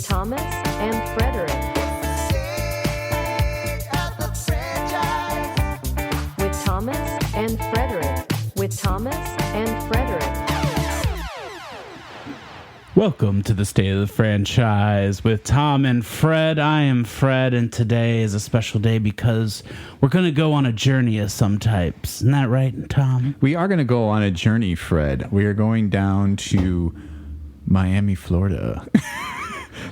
Thomas and Frederick. With Thomas and Frederick. With Thomas and Frederick. Welcome to the State of the Franchise with Tom and Fred. I am Fred, and today is a special day because we're going to go on a journey of some types. Isn't that right, Tom? We are going to go on a journey, Fred. We are going down to Miami, Florida.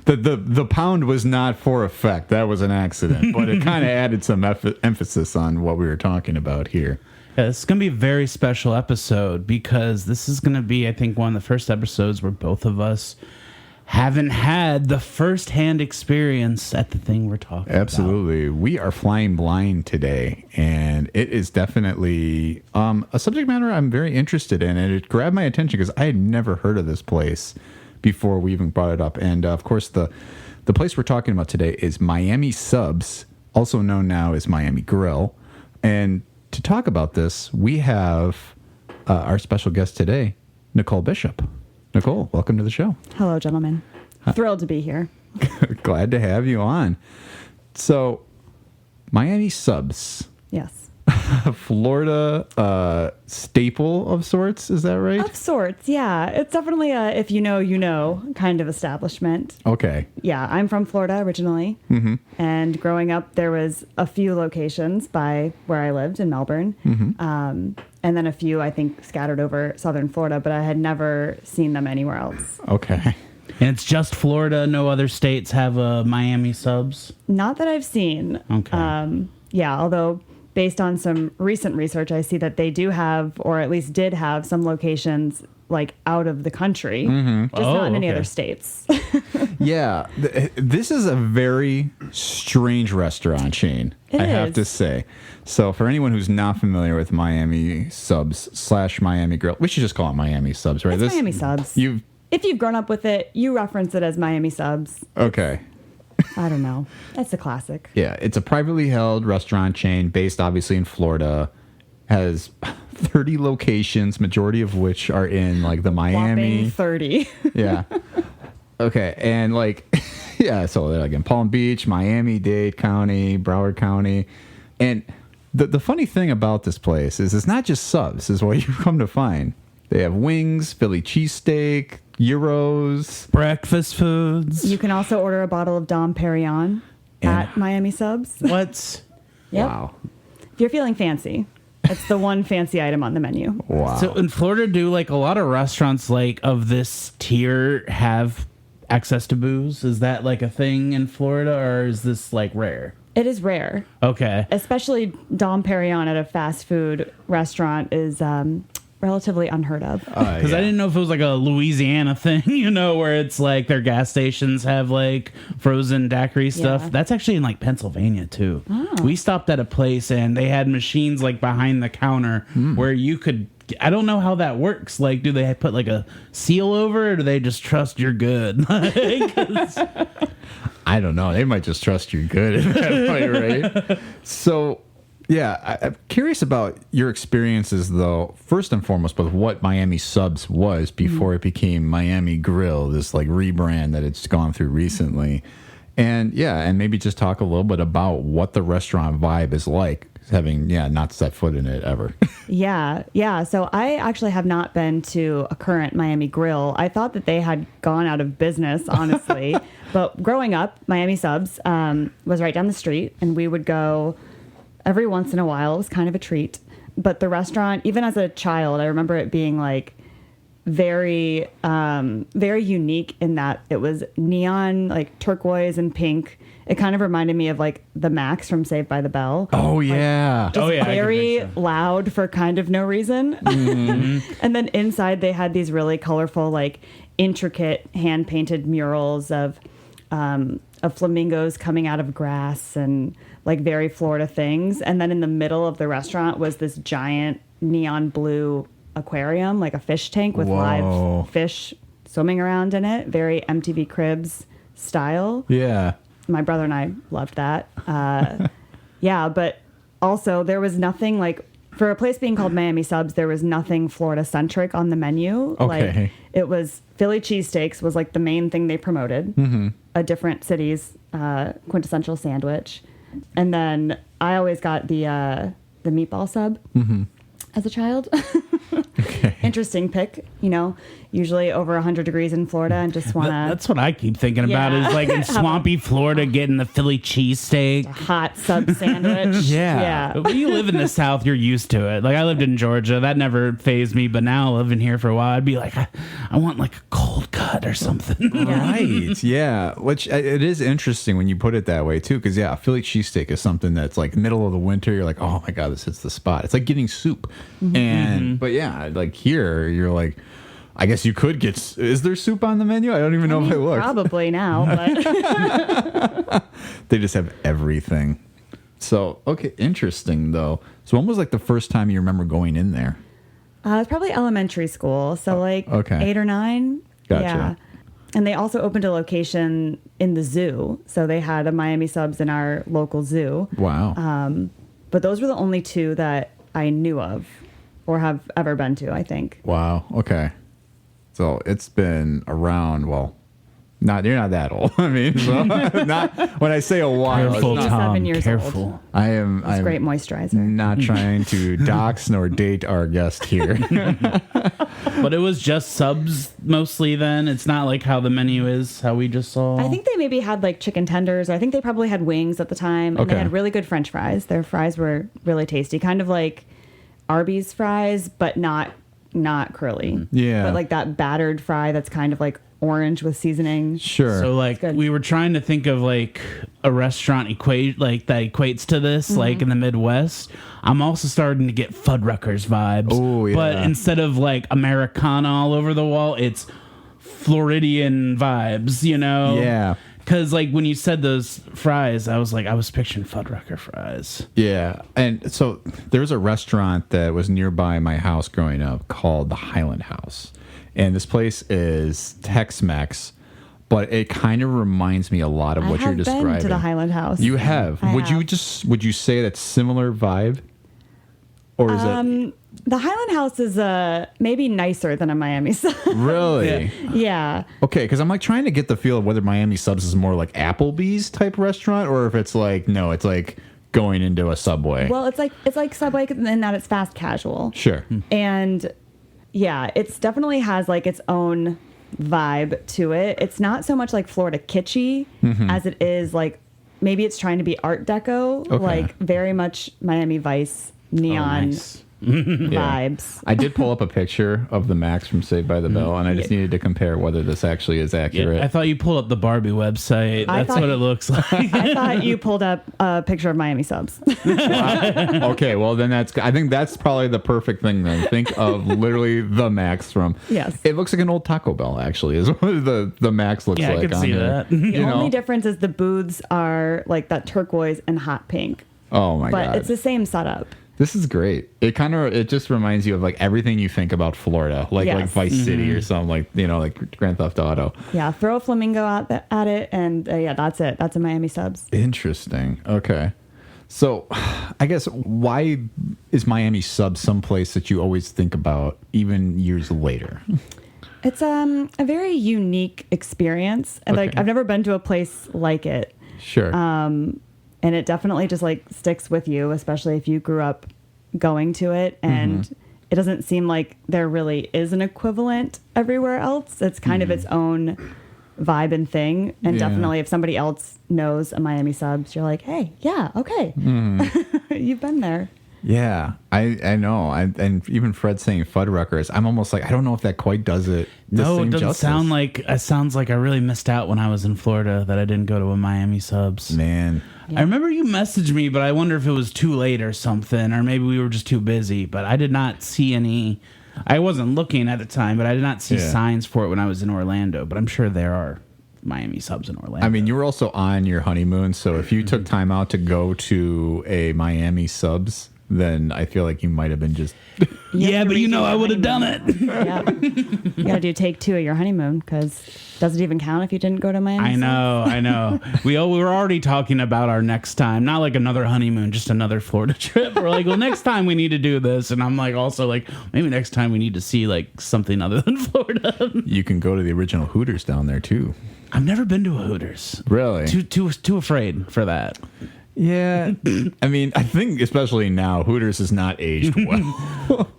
The pound was not for effect. That was an accident, but it kind of added some emphasis on what we were talking about here. Yeah, this is going to be a very special episode because this is going to be, I think, one of the first episodes where both of us haven't had the first-hand experience at the thing we're talking about. Absolutely. We are flying blind today, and it is definitely a subject matter I'm very interested in, and it grabbed my attention because I had never heard of this place before we even brought it up. And, of course, the place we're talking about today is Miami Subs, also known now as Miami Grill. And to talk about this, we have our special guest today, Nicole Bishop. Nicole, welcome to the show. Hello, gentlemen. Thrilled to be here. Glad to have you on. So, Miami Subs. Yes. Florida staple of sorts, is that right? Of sorts, yeah. It's definitely a if you know kind of establishment. Okay. Yeah, I'm from Florida originally. Mm-hmm. And growing up, there was a few locations by where I lived in Melbourne. Mm-hmm. And then a few, I think, scattered over southern Florida, but I had never seen them anywhere else. Okay. And it's just Florida? No other states have a Miami Subs? Not that I've seen. Okay. Yeah, although based on some recent research, I see that they do have, or at least did have, some locations like out of the country, just not in any other states. Yeah, this is a very strange restaurant chain, I have to say. So for anyone who's not familiar with Miami Subs / Miami Grill, we should just call it Miami Subs, right? It's Miami Subs. If you've grown up with it, you reference it as Miami Subs. Okay. I don't know. That's a classic. Yeah, it's a privately held restaurant chain based obviously in Florida. Has 30 locations, majority of which are in like the Miami. Whopping 30. Yeah. Okay, and like, yeah, so again, Palm Beach, Miami-Dade County, Broward County. And the funny thing about this place is it's not just subs, is what you come to find. They have wings, Philly cheesesteak, gyros, breakfast foods. You can also order a bottle of Dom Perignon at Miami Subs. What? Yep. Wow. If you're feeling fancy, it's the one fancy item on the menu. Wow. So in Florida, do like a lot of restaurants like of this tier have access to booze? Is that like a thing in Florida, or is this like rare? It is rare. Okay. Especially Dom Perignon at a fast food restaurant is relatively unheard of. Because I didn't know if it was like a Louisiana thing, where it's like their gas stations have like frozen daiquiri stuff. Yeah. That's actually in like Pennsylvania too. Oh. We stopped at a place and they had machines like behind the counter where you could, I don't know how that works. Like, do they put like a seal over it, or do they just trust you're good? I don't know. They might just trust you're good at that point, right? So, yeah, I'm curious about your experiences, though, first and foremost, with what Miami Subs was before it became Miami Grill, this like rebrand that it's gone through recently. And yeah, and maybe just talk a little bit about what the restaurant vibe is like, having, not set foot in it ever. Yeah. So I actually have not been to a current Miami Grill. I thought that they had gone out of business, honestly. But growing up, Miami Subs was right down the street, and we would go every once in a while. It was kind of a treat. But the restaurant, even as a child, I remember it being like very, very unique in that it was neon, like turquoise and pink. It kind of reminded me of like the Max from Saved by the Bell. Oh, yeah. Very loud for kind of no reason. Mm-hmm. And then inside they had these really colorful, like intricate hand painted murals of flamingos coming out of grass and like very Florida things. And then in the middle of the restaurant was this giant neon blue aquarium, like a fish tank with live fish swimming around in it. Very MTV Cribs style. Yeah. My brother and I loved that. But also there was nothing like for a place being called Miami Subs, there was nothing Florida centric on the menu. Okay. Like, it was Philly cheesesteaks was like the main thing they promoted. A different city's quintessential sandwich, and then I always got the meatball sub as a child. Interesting pick, usually over 100 degrees in Florida and just want to... That's what I keep thinking about is like in swampy Florida getting the Philly cheesesteak. Hot sub sandwich. Yeah. But when you live in the South, you're used to it. Like I lived in Georgia. That never fazed me. But now living here for a while, I'd be like, I want like a cold cut or something. Right. Yeah. Which it is interesting when you put it that way too. Because a Philly cheesesteak is something that's like middle of the winter. You're like, oh my God, this hits the spot. It's like getting soup. But yeah, like here, you're like, I guess you could get... Is there soup on the menu? I don't even know if I looked. Probably now, but... They just have everything. So, okay, interesting, though. So when was, like, the first time you remember going in there? It's probably elementary school, so, like, okay. 8 or 9. Gotcha. Yeah. And they also opened a location in the zoo, so they had a Miami Subs in our local zoo. Wow. But those were the only 2 that I knew of or have ever been to, I think. Wow, okay. So it's been around, well, you're not that old. I mean, so not when I say a while. Careful, it's not, Tom. 7 years Careful. old. I'm Great moisturizer. not trying to dox nor date our guest here. But it was just subs mostly then. It's not like how the menu is, how we just saw. I think they maybe had like chicken tenders. I think they probably had wings at the time. And they Okay. had really good French fries. Their fries were really tasty. Kind of like Arby's fries, but not curly. Yeah. But like that battered fry that's kind of like orange with seasoning. Sure. So like good. we were trying to think of like a restaurant that equates to this, like in the Midwest. I'm also starting to get Fuddruckers vibes. Oh, yeah. But instead of like Americana all over the wall, it's Floridian vibes, Yeah. Because like when you said those fries, I was picturing Fuddrucker fries. Yeah. And so there's a restaurant that was nearby my house growing up called the Highland House. And this place is Tex-Mex, but it kind of reminds me a lot of what you're describing. I've been to the Highland House. You have. I Would have. you say that's similar vibe? Or is it The Highland House is maybe nicer than a Miami Subs. really? Yeah. Okay, because I'm like trying to get the feel of whether Miami Subs is more like Applebee's type restaurant or if it's like it's like going into a Subway. Well, it's like Subway in that it's fast casual. Sure. And yeah, it's definitely has like its own vibe to it. It's not so much like Florida kitschy as it is like maybe it's trying to be Art Deco, Okay. like very much Miami Vice neon nice. vibes. I did pull up a picture of the Max from Saved by the Bell, and I just needed to compare whether this actually is accurate. I thought you pulled up the Barbie website. I That's thought- what it looks like. I thought you pulled up a picture of Miami Subs. Okay, well then I think that's probably the perfect thing then. Think of literally the Max from. Yes. It looks like an old Taco Bell actually. Is what the Max looks Yeah, I like. could on see there. that. The You only know? difference is the booths are like that turquoise and hot pink. Oh my But god. it's the same setup. This is great. It just reminds you of like everything you think about Florida, like Yes. Vice City or something like Grand Theft Auto. Yeah, throw a flamingo out at it, and yeah, that's it. That's a Miami Subs. Interesting. Okay. So, I guess why is Miami Sub someplace that you always think about even years later? It's a very unique experience, and like Okay. I've never been to a place like it, Sure. and it definitely just like sticks with you, especially if you grew up going to it, and it doesn't seem like there really is an equivalent everywhere else. It's kind of its own vibe and thing, and Yeah. definitely if somebody else knows a Miami Subs, you're like, hey, yeah, okay, you've been there. Yeah, I know. And even Fred saying Fuddruckers, I'm almost like, I don't know if that quite does it. the No, same it doesn't justice. sound like. It sounds like I really missed out when I was in Florida that I didn't go to a Miami Subs. Man. I remember you messaged me, but I wonder if it was too late or something, or maybe we were just too busy. But I did not see any. I wasn't looking at the time, but I did not see Yeah. signs for it when I was in Orlando. But I'm sure there are Miami Subs in Orlando. I mean, you were also on your honeymoon, so if you took time out to go to a Miami Subs, then I feel like you might have been just. Yeah, to but you redo know your I would have done honeymoon. it. Yeah. You got to do take 2 of your honeymoon because does it even count if you didn't go to Miami? I know. We were already talking about our next time, not like another honeymoon, just another Florida trip. We're like, well, next time we need to do this, and I'm like, also like, maybe next time we need to see like something other than Florida. You can go to the original Hooters down there too. I've never been to a Hooters. Really? Too afraid for that. Yeah. I mean, I think especially now, Hooters is not aged well.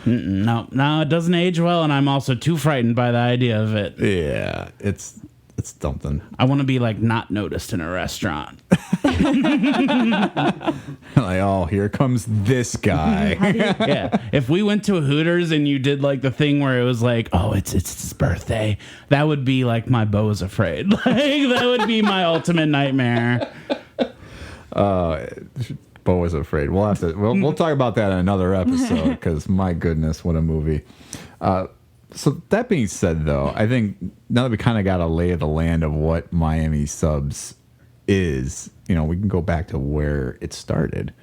No, it doesn't age well, and I'm also too frightened by the idea of it. Yeah, it's something. I want to be like not noticed in a restaurant. Like, oh, here comes this guy. Yeah, if we went to a Hooters and you did like the thing where it was like, oh, it's his birthday, that would be like my Beau is afraid. Like that would be my ultimate nightmare. Beau was afraid. We'll talk about that in another episode because my goodness, what a movie. So that being said, though, I think now that we kind of got a lay of the land of what Miami Subs is, we can go back to where it started.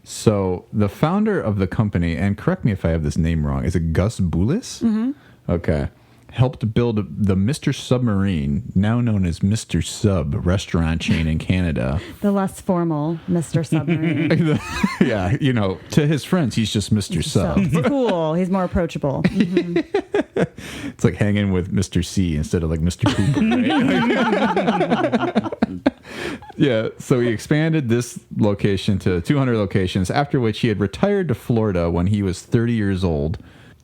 So the founder of the company, and correct me if I have this name wrong, is it Gus Boulis? Mm-hmm. Okay. Helped build the Mr. Submarine, now known as Mr. Sub, restaurant chain in Canada. The less formal Mr. Submarine. Yeah, to his friends, he's just Mr. Sub. He's cool. He's more approachable. Mm-hmm. It's like hanging with Mr. C instead of like Mr. Cooper, right? Yeah, so he expanded this location to 200 locations, after which he had retired to Florida when he was 30 years old.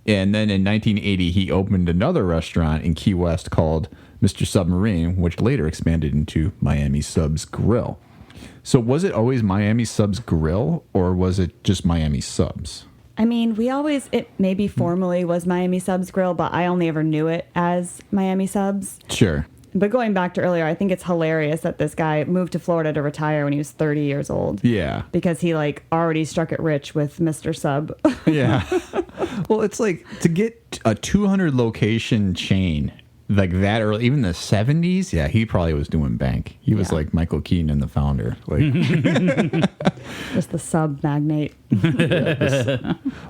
And then in 1980, he opened another restaurant in Key West called Mr. Submarine, which later expanded into Miami Subs Grill. So was it always Miami Subs Grill, or was it just Miami Subs? I mean, it maybe formally was Miami Subs Grill, but I only ever knew it as Miami Subs. Sure. But going back to earlier, I think it's hilarious that this guy moved to Florida to retire when he was 30 years old. Yeah. Because he already struck it rich with Mr. Sub. Yeah. Well, it's like to get a 200 location chain like that, or even the 70s. Yeah, he probably was doing bank. He was like Michael Keaton and the founder. Like, just the sub magnate.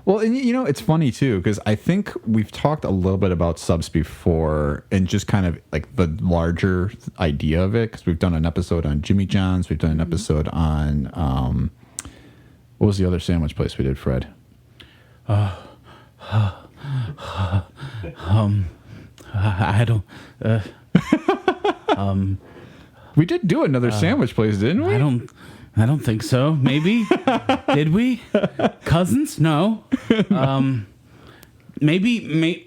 Well, and it's funny too, because I think we've talked a little bit about subs before, and just kind of like the larger idea of it. Because we've done an episode on Jimmy John's. We've done an episode on what was the other sandwich place we did, Fred? I don't. We did do another sandwich place, didn't we? I don't think so. Maybe. Did we? Cousins? No. Maybe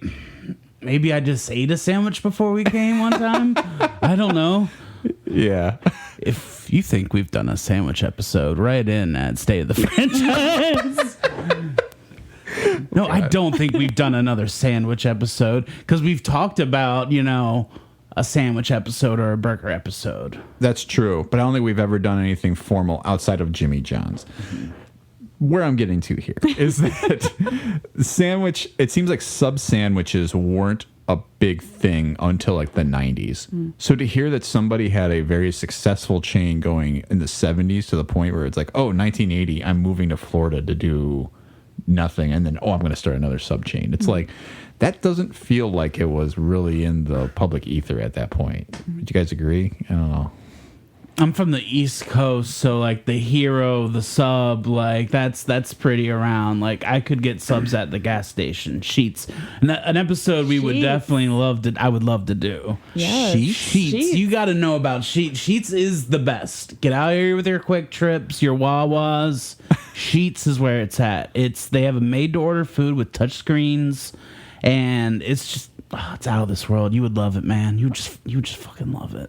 I just ate a sandwich before we came one time. I don't know. Yeah. If you think we've done a sandwich episode, write in at State of the Franchise. No, I don't think we've done another sandwich episode, because we've talked about, a sandwich episode or a burger episode. That's true, but I don't think we've ever done anything formal outside of Jimmy John's. Where I'm getting to here is that sandwich, it seems like sub sandwiches weren't a big thing until like the 90s. So to hear that somebody had a very successful chain going in the 70s to the point where it's like, oh, 1980, I'm moving to Florida to do nothing, and then I'm going to start another sub chain. It's like, that doesn't feel like it was really in the public ether at that point. Would you guys agree? I don't know. I'm from the East Coast, so like the Hero, the Sub, like that's pretty around. Like I could get subs at the gas station. Sheets, an episode we would definitely love to. I would love to do. Yes. Sheets. You got to know about Sheets. Sheets is the best. Get out here with your quick trips, your Wawas. Sheets is where it's at. They have a made to order food with touch screens, and it's just it's out of this world. You would love it, man. You would just fucking love it.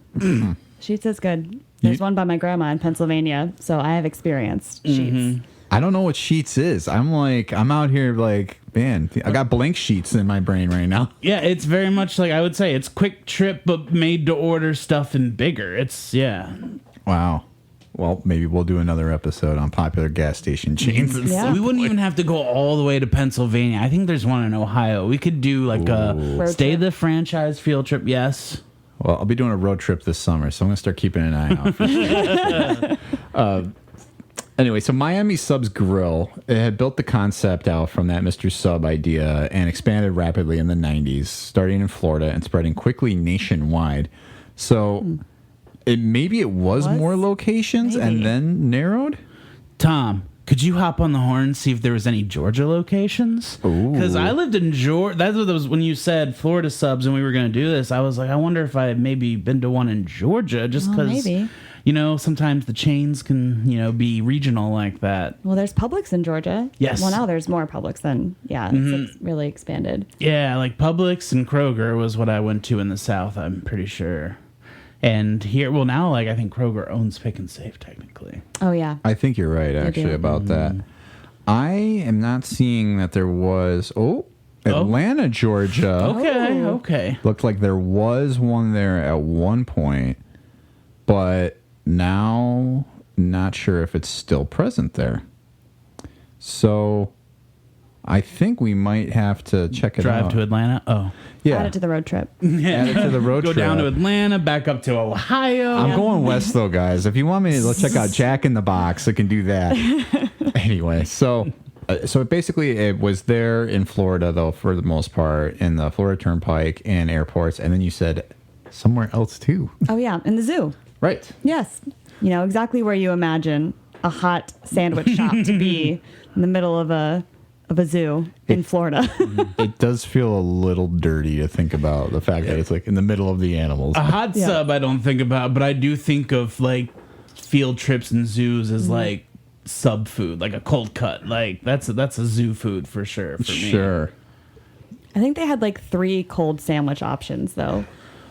Sheets is good. There's one by my grandma in Pennsylvania, so I have experienced Sheets. I don't know what Sheets is. I'm out here like, man, I got blank sheets in my brain right now. Yeah, it's very much like, I would say it's quick trip, but made to order stuff and bigger. Wow. Well, maybe we'll do another episode on popular gas station chains. Yeah. We wouldn't even have to go all the way to Pennsylvania. I think there's one in Ohio. We could do like a State of the Franchise field trip. Yes. Well, I'll be doing a road trip this summer, so I'm going to start keeping an eye out for sure. Anyway, so Miami Subs Grill, it had built the concept out from that Mr. Sub idea and expanded rapidly in the 90s, starting in Florida and spreading quickly nationwide. So maybe it was more locations Maybe. and then narrowed? Tom, could you hop on the horn and see if there was any Georgia locations? Because I lived in Georgia. That was when you said Florida Subs and we were going to do this. I was like, I wonder if I had maybe been to one in Georgia, just because, maybe. sometimes the chains can, be regional like that. Well, there's Publix in Georgia. Yes. Well, now there's more Publix than, it's really expanded. Yeah, like Publix and Kroger was what I went to in the South, I'm pretty sure. And here, well, now, I think Kroger owns Pick and Save, technically. Oh, yeah. I think you're right, actually, do. about that. I am not seeing that there was... Atlanta, Georgia. Okay. Looked like there was one there at one point, but now not sure if it's still present there. So I think we might have to check it out. Drive to Atlanta? Oh. Yeah. Add it to the road trip. Add it to the road Go trip. down to Atlanta, back up to Ohio. I'm going west, though, guys. If you want me to, let's check out Jack in the Box. I can do that. Anyway, so basically it was there in Florida, though, for the most part, in the Florida Turnpike and airports. And then you said somewhere else, too. Oh, yeah. In the zoo. Right. Yes. Exactly where you imagine a hot sandwich shop to be in the middle of a zoo in Florida. It does feel a little dirty to think about the fact that it's in the middle of the animals. A hot Yeah. sub I don't think about, but I do think of field trips and zoos as sub food, like a cold cut. That's a zoo food for sure for me. Sure. I think they had 3 cold sandwich options, though.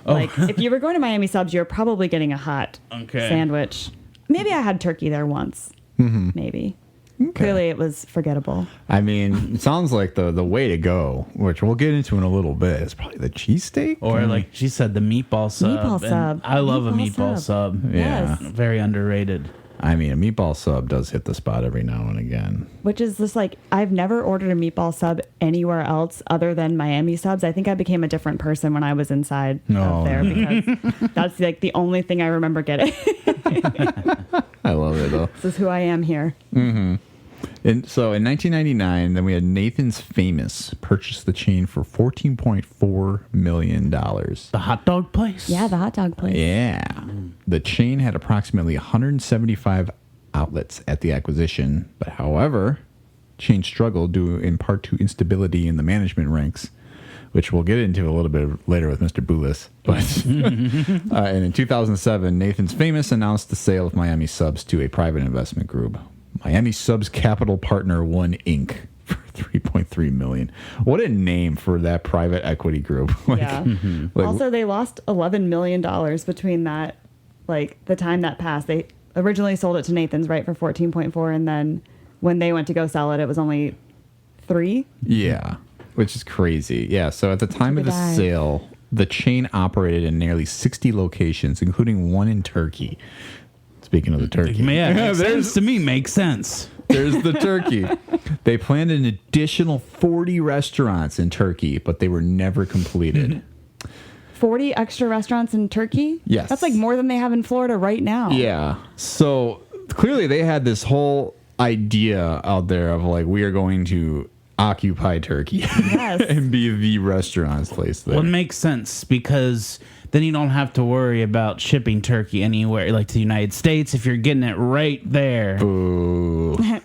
If you were going to Miami Subs, you're probably getting a hot sandwich. Maybe I had turkey there once. Maybe. Okay. Clearly, it was forgettable. I mean, it sounds like the way to go, which we'll get into in a little bit, is probably the cheesesteak. Or like she said, the meatball sub. Meatball And sub. I love a Meatball meatball sub. Yeah. Yes. Very underrated. I mean, a meatball sub does hit the spot every now and again. Which is just I've never ordered a meatball sub anywhere else other than Miami Subs. I think I became a different person when I was inside of there because that's the only thing I remember getting. I love it, though. This is who I am here. And so in 1999, then we had Nathan's Famous purchase the chain for $14.4 million. The hot dog place? Yeah, the hot dog place. Yeah. The chain had approximately 175 outlets at the acquisition, but however, chain struggled due in part to instability in the management ranks, which we'll get into a little bit later with Mr. Boulis. But and in 2007, Nathan's Famous announced the sale of Miami Subs to a private investment group, Miami Subs Capital Partner One Inc. for $3.3 million. What a name for that private equity group! Yeah. Also, they lost $11 million between that, the time that passed. They originally sold it to Nathan's, right, for 14.4, and then when they went to go sell it, it was only 3. Yeah, which is crazy. Yeah, so at the time of the sale, the chain operated in nearly 60 locations, including one in Turkey. Speaking of the turkey. Yeah, to me makes sense. There's the turkey. They planned an additional 40 restaurants in Turkey, but they were never completed. 40 extra restaurants in Turkey? Yes. That's more than they have in Florida right now. Yeah. So clearly they had this whole idea out there of we are going to occupy Turkey Yes. and be the restaurants place there. Well, it makes sense because then you don't have to worry about shipping turkey anywhere, to the United States, if you're getting it right there. Ooh. I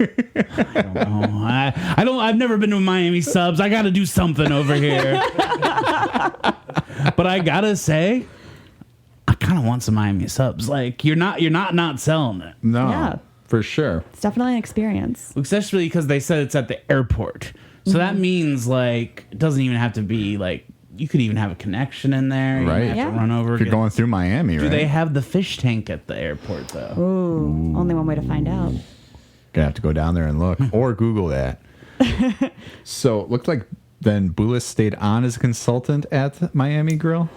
don't. I've never been to Miami Subs. I got to do something over here. But I gotta say, I kind of want some Miami Subs. You're not selling it. No, Yeah. for sure. It's definitely an experience. Especially because they said it's at the airport. So that means it doesn't even have to be you could even have a connection in there. You Right. don't have Yeah. to run over. If you're going through Miami, Do right? they have the fish tank at the airport though? Ooh. Only one way to find out. Gonna have to go down there and look or Google that. So it looked like then Boulis stayed on as a consultant at Miami Grill.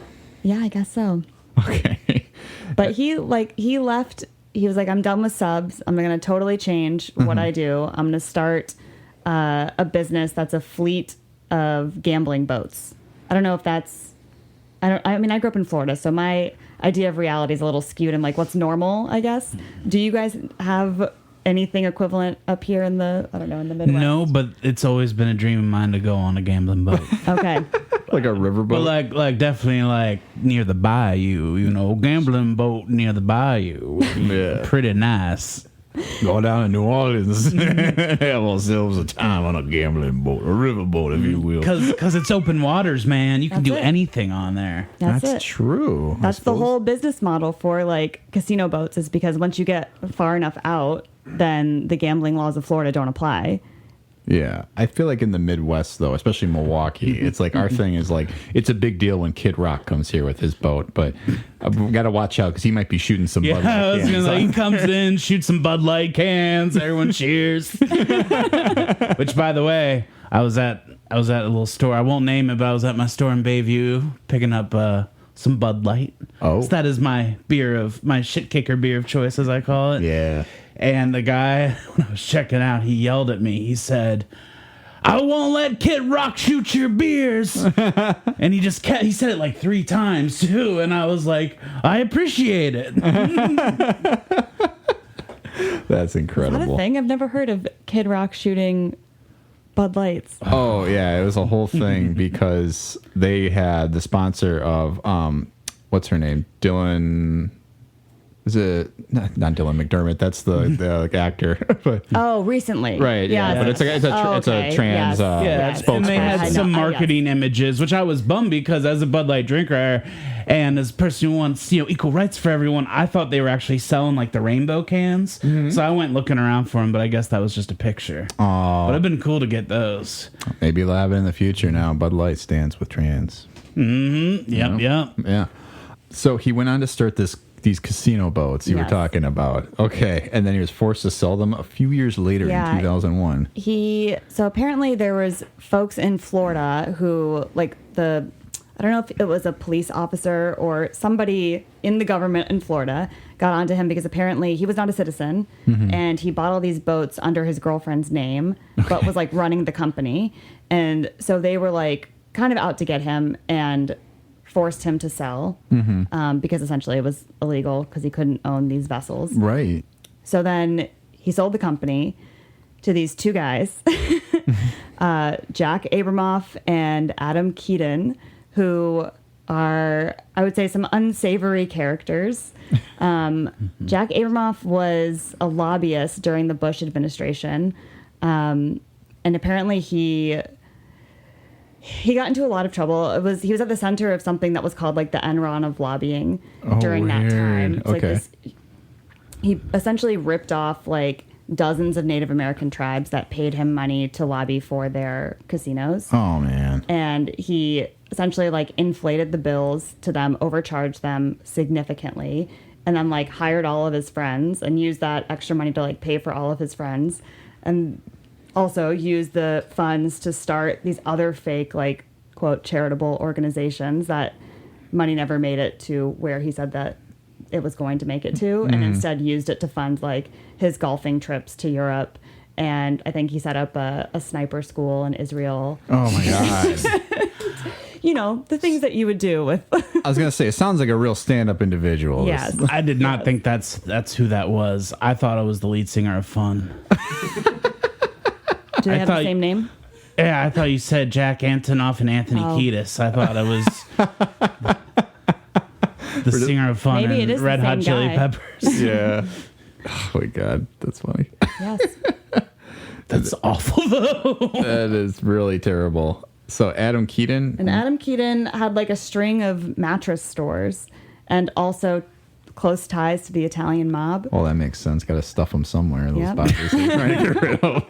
Yeah, I guess so. Okay. But he left. He was I'm done with subs. I'm going to totally change what I do. I'm going to start a business that's a fleet of gambling boats. I don't know if that's... I mean, I grew up in Florida, so my idea of reality is a little skewed and what's normal, I guess. Do you guys have anything equivalent up here in the Midwest? No, but it's always been a dream of mine to go on a gambling boat. Okay. Like a riverboat. But like definitely like near the bayou, gambling boat near the bayou. Yeah. Pretty nice. Go down to New Orleans. Have ourselves a time on a gambling boat, a riverboat, if you will. Because it's open waters, man. You can That's do it. anything on there. That's it. true. I That's the suppose. whole business model for like casino boats, is because once you get far enough out, then the gambling laws of Florida don't apply. Yeah, I feel like in the Midwest, though, especially Milwaukee, it's like our thing is like it's a big deal when Kid Rock comes here with his boat, but we got to watch out because he might be shooting some. Yeah, Bud Light I was cans. gonna say, he comes in, shoots some Bud Light cans, everyone cheers. Which, by the way, I was at a little store. I won't name it, but I was at my store in Bayview picking up some Bud Light. Oh. So that is my shit kicker beer of choice, as I call it. Yeah. And the guy, when I was checking out, he yelled at me. He said, "I won't let Kid Rock shoot your beers." And he said it like 3 times too. And I was like, I appreciate it. That's Is that incredible. a thing? I've never heard of Kid Rock shooting Bud Lights. Oh yeah, it was a whole thing because they had the sponsor of what's her name? Dylan. Is it not Dylan McDermott? That's the actor. But, Oh, recently. right. Yeah. But it's a trans Yes. And they spokesperson. had some Yes. marketing images, which I was bummed because as a Bud Light drinker and as a person who wants equal rights for everyone, I thought they were actually selling like the rainbow cans. So I went looking around for them, but I guess that was just a picture. Aw. But it'd been cool to get those. Maybe they'll have it in the future now. Bud Light stands with trans. Yep. Yeah. So he went on to start these casino boats you were Yes. talking about. Okay. And then he was forced to sell them a few years later Yeah. in 2001. So apparently there was folks in Florida who, like, I don't know if it was a police officer or somebody in the government in Florida got onto him because apparently he was not a citizen and he bought all these boats under his girlfriend's name, but was like running the company. And so they were like kind of out to get him and forced him to sell because essentially it was illegal because he couldn't own these vessels. Right. So then he sold the company to these 2 guys, Jack Abramoff and Adam Keaton, who are, I would say, some unsavory characters. Jack Abramoff was a lobbyist during the Bush administration, and apparently he got into a lot of trouble. He was at the center of something that was called like the Enron of lobbying during that time. weird. It's like Okay. he essentially ripped off like dozens of Native American tribes that paid him money to lobby for their casinos. Oh man. And he essentially like inflated the bills to them, overcharged them significantly, and then like hired all of his friends and used that extra money to like pay for all of his friends, and also used the funds to start these other fake like quote charitable organizations that money never made it to where he said that it was going to make it to, and instead used it to fund like his golfing trips to Europe. And I think he set up a sniper school in Israel. Oh my god. The things that you would do with. I was gonna say it sounds like a real stand-up individual. Yes. I did not think that's who that was. I thought it was the lead singer of Fun. Do they I have the thought- same name? Yeah, I thought you said Jack Antonoff and Anthony Oh. Kiedis. I thought it was the singer of Fun Maybe it and is the Red Hot same Chili guy. Peppers. Yeah. Oh my god, that's funny. Yes. That's awful though. That is really terrible. So Adam Keaton. And Adam Keaton had like a string of mattress stores and also close ties to the Italian mob. Well, that makes sense. Got to stuff them somewhere. Those Yep. bodies they're trying to get rid of.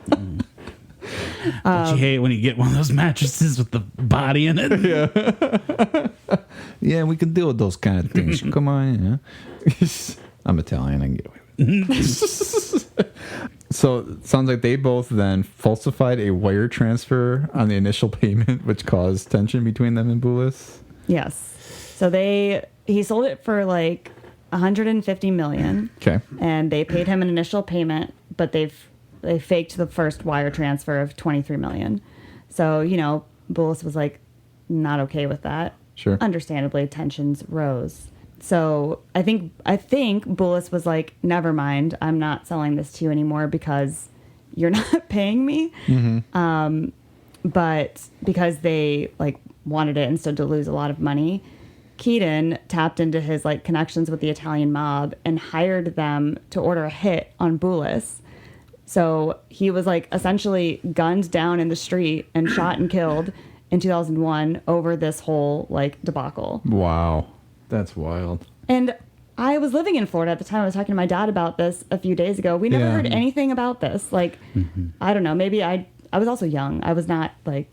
Don't you hate when you get one of those mattresses with the body in it? Yeah, we can deal with those kind of things. Come on, yeah. I'm Italian. I can get away with it. So it sounds like they both then falsified a wire transfer on the initial payment, which caused tension between them and Boulos. Yes. So he sold it for like $150 million. Okay. And they paid him an initial payment, but they faked the first wire transfer of $23 million. So, Boulos was like not okay with that. Sure. Understandably, tensions rose. So I think Bullis was like, never mind, I'm not selling this to you anymore because you're not paying me. But because they like wanted it and stood to lose a lot of money, Keaton tapped into his like connections with the Italian mob and hired them to order a hit on Bullis. So he was like essentially gunned down in the street and shot and killed in 2001 over this whole like debacle. Wow. That's wild. And I was living in Florida at the time. I was talking to my dad about this a few days ago. We never heard anything about this. Like, I don't know. Maybe I was also young. I was not like,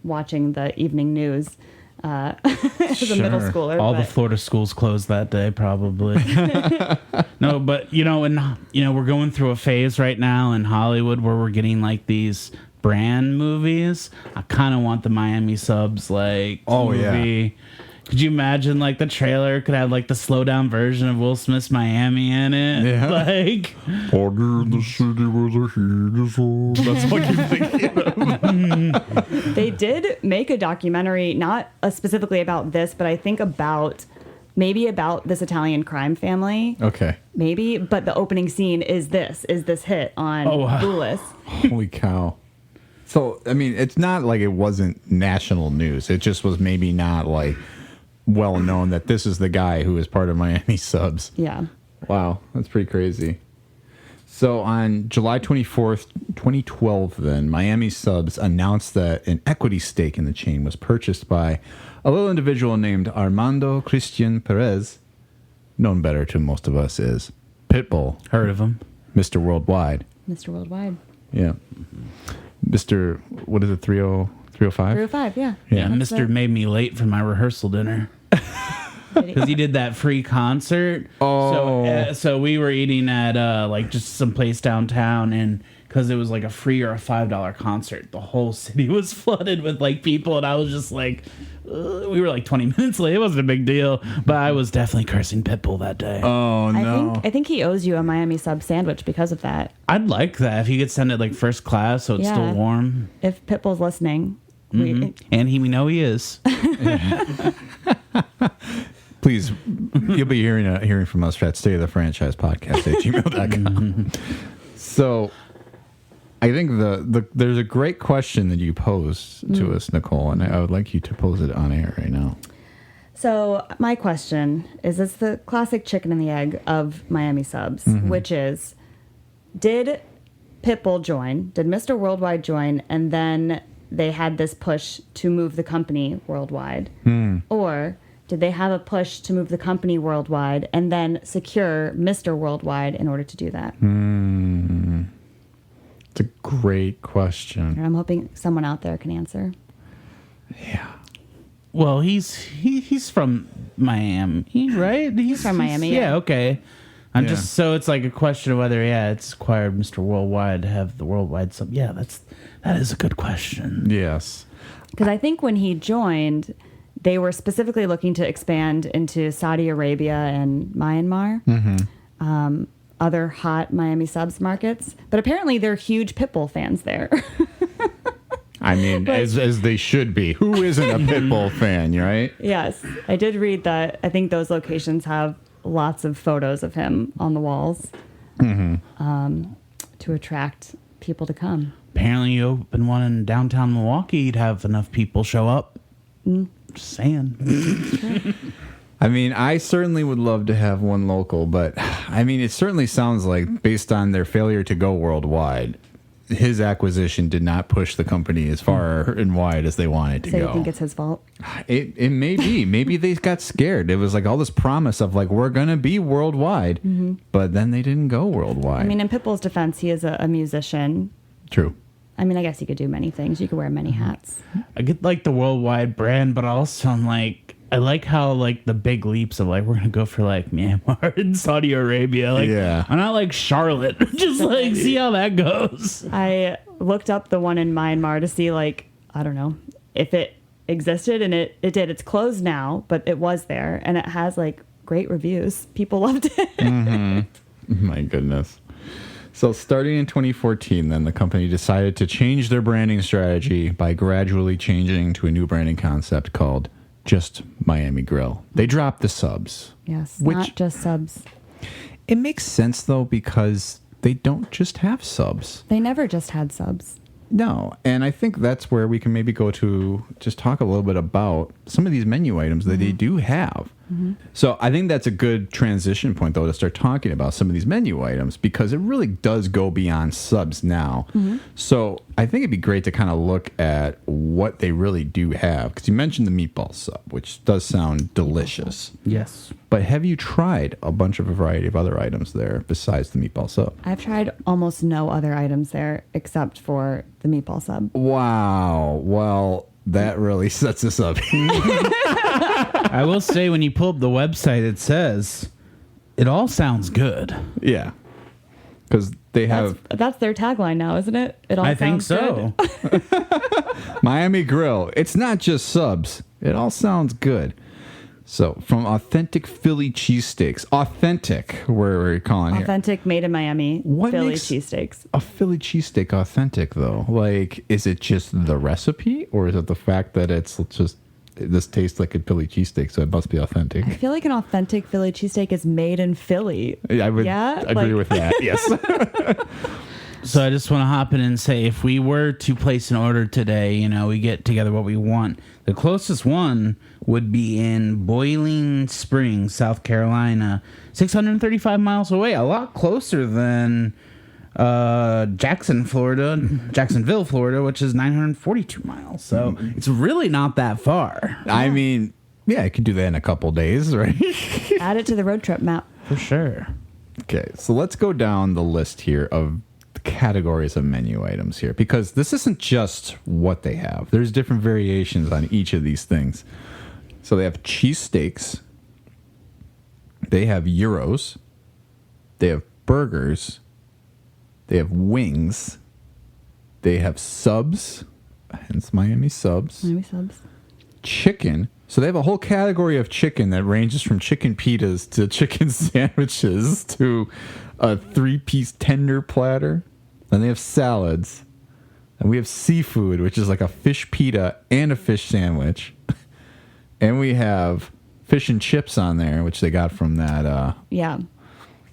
watching the evening news as a middle schooler. All the Florida schools closed that day, probably. No, but, we're going through a phase right now in Hollywood where we're getting like these brand movies. I kind of want the Miami Subs movie. Could you imagine like the trailer could have like the slow down version of Will Smith's Miami in it? Yeah. Like, Order the city was a huge. That's what you're thinking of. They did make a documentary, not specifically about this, but I think maybe about this Italian crime family. Okay. Maybe, but the opening scene is this hit on Bullis. Holy cow. So, I mean, it's not like it wasn't national news. It just was maybe not like well known that this is the guy who is part of Miami Subs. Yeah. Wow, that's pretty crazy. So on July 24th, 2012, then, Miami Subs announced that an equity stake in the chain was purchased by a little individual named Armando Christian Perez, known better to most of us as Pitbull. heard of him. Mr. Worldwide. Mr. Worldwide. Yeah. Mr. What is it, 305? 305, yeah. Yeah, That's Mr. made me late for my rehearsal dinner. Because he did that free concert. Oh. So we were eating at like just some place downtown, and because it was like a free or a $5 concert, the whole city was flooded with like people, and I was just like, we were like 20 minutes late. It wasn't a big deal, but I was definitely cursing Pitbull that day. Oh, no. I think he owes you a Miami Sub sandwich because of that. I'd like that if you could send it like first class, so it's Yeah. still warm. If Pitbull's listening, And we know he is. Please, you'll be hearing from us at stateofthefranchisepodcast@gmail.com. So, I think there's a great question that you posed to us, Nicole, and I would like you to pose it on air right now. So my question is, it's the classic chicken and the egg of Miami Subs, which is, did Pitbull join? Did Mr. Worldwide join? And then they had this push to move the company worldwide? Or did they have a push to move the company worldwide and then secure Mr. Worldwide in order to do that? It's a great question. And I'm hoping someone out there can answer. Yeah. Well, he's from Miami, right? He's from Miami, Yeah, yeah. okay. I'm Yeah. just so it's like a question of whether it's acquired Mr. Worldwide to have the worldwide sub. Yeah, that is a good question. Yes. Because I think when he joined, they were specifically looking to expand into Saudi Arabia and Myanmar, other hot Miami Subs markets. But apparently they're huge Pitbull fans there. I mean, as they should be. Who isn't a Pitbull fan, right? Yes, I did read that. I think those locations have lots of photos of him on the walls to attract people to come. Apparently, you open one in downtown Milwaukee, you'd have enough people show up. Just saying. I mean, I certainly would love to have one local, but I mean, it certainly sounds like, based on their failure to go worldwide, his acquisition did not push the company as far and wide as they wanted to So go. you think it's his fault? It may be. Maybe they got scared. It was like all this promise of like, we're going to be worldwide, but then they didn't go worldwide. I mean, in Pitbull's defense, he is a musician. True. I mean, I guess you could do many things. You could wear many hats. I get like the worldwide brand, but also I like how like the big leaps of like we're gonna go for like Myanmar and Saudi Arabia. Like, Yeah. I'm not like Charlotte. Just like see how that goes. I looked up the one in Myanmar to see, like, I don't know, if it existed, and it did. It's closed now, but it was there, and it has, like, great reviews. People loved it. My goodness. So starting in 2014, then the company decided to change their branding strategy by gradually changing to a new branding concept called just Miami Grill. They dropped the subs. Yes, Which- not just subs. It makes sense, though, because they don't just have subs. They never just had subs. No, and I think that's where we can maybe go to just talk a little bit about some of these menu items that they do have. So I think that's a good transition point, though, to start talking about some of these menu items, because it really does go beyond subs now. So I think it'd be great to kind of look at what they really do have, because you mentioned the meatball sub, which does sound delicious. Yes. But have you tried a variety of other items there besides the meatball sub? I've tried almost no other items there except for the meatball sub. Wow. Well, that really sets us up. I will say, when you pull up the website, it says it all sounds good. Yeah. Because they have That's their tagline now, isn't it? It all I think sounds so. good. Miami Grill. It's not just subs. It all sounds good. So, from authentic Philly cheesesteaks. Authentic, where we're calling here. Authentic, made in Miami, What Philly makes- cheesesteaks. A Philly cheesesteak authentic, though? Like, is it just the recipe? Or is it the fact that it's just, this tastes like a Philly cheesesteak, so it must be authentic? I feel like an authentic Philly cheesesteak is made in Philly. I would Yeah, agree like- with that, yes. So I just want to hop in and say, if we were to place an order today, we get together what we want. The closest one would be in Boiling Springs, South Carolina, 635 miles away, a lot closer than Jacksonville, Florida, which is 942 miles. So it's really not that far. I mean, yeah, I could do that in a couple days, right? Add it to the road trip map. For sure. Okay, so let's go down the list here of the categories of menu items here, because this isn't just what they have. There's different variations on each of these things. So they have cheesesteaks, they have gyros, they have burgers, they have wings, they have subs, hence Miami subs, Miami subs. chicken. So they have a whole category of chicken that ranges from chicken pitas to chicken sandwiches to a 3-piece tender platter. Then they have salads. And we have seafood, which is like a fish pita and a fish sandwich. And we have fish and chips on there, which they got from that, Yeah.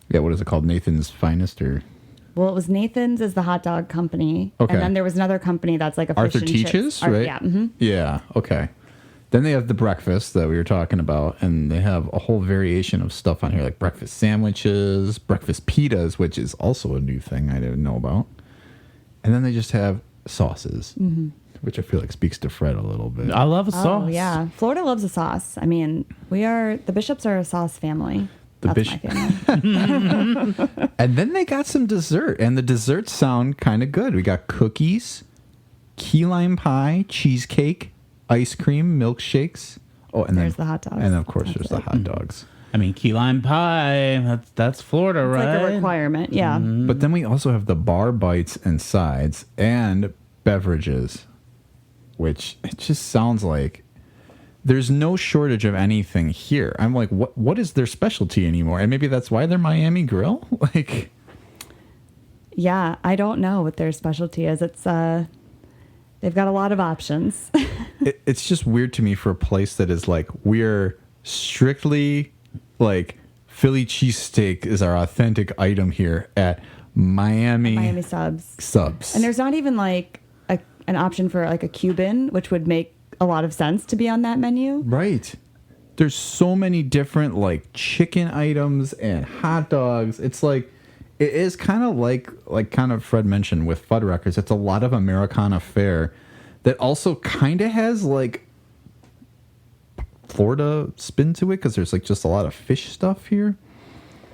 what is it called? Nathan's Finest or Well, it was Nathan's is the hot dog company. Okay. And then there was another company that's like a Arthur fish and Teaches, chips. right? Yeah. Mm-hmm. Yeah, okay. Then they have the breakfast that we were talking about, and they have a whole variation of stuff on here, like breakfast sandwiches, breakfast pitas, which is also a new thing I didn't know about. And then they just have sauces, which I feel like speaks to Fred a little bit. I love a Oh, sauce. yeah. Florida loves a sauce. I mean, the Bishops are a sauce family. The That's my family. And then they got some dessert, and the desserts sound kind of good. We got cookies, key lime pie, cheesecake, ice cream, milkshakes. Oh, and There's then the hot dogs. And of course, That's there's the it. hot dogs. I mean, key lime pie, that's Florida, It's right? like a requirement. Yeah. But then we also have the bar bites and sides and beverages, which it just sounds like there's no shortage of anything here. I'm like, what is their specialty anymore? And maybe that's why they're Miami Grill. Like, Yeah. I don't know what their specialty is. It's they've got a lot of options. it's just weird to me for a place that is like, we're strictly like Philly cheesesteak is our authentic item here at Miami subs. Subs. And there's not even like an option for like a Cuban, which would make a lot of sense to be on that menu. Right. There's so many different like chicken items and hot dogs. It's like, it is kind of like kind of Fred mentioned with Fuddruckers. It's a lot of Americana fare that also kind of has like Florida spin to it, because there's like just a lot of fish stuff here.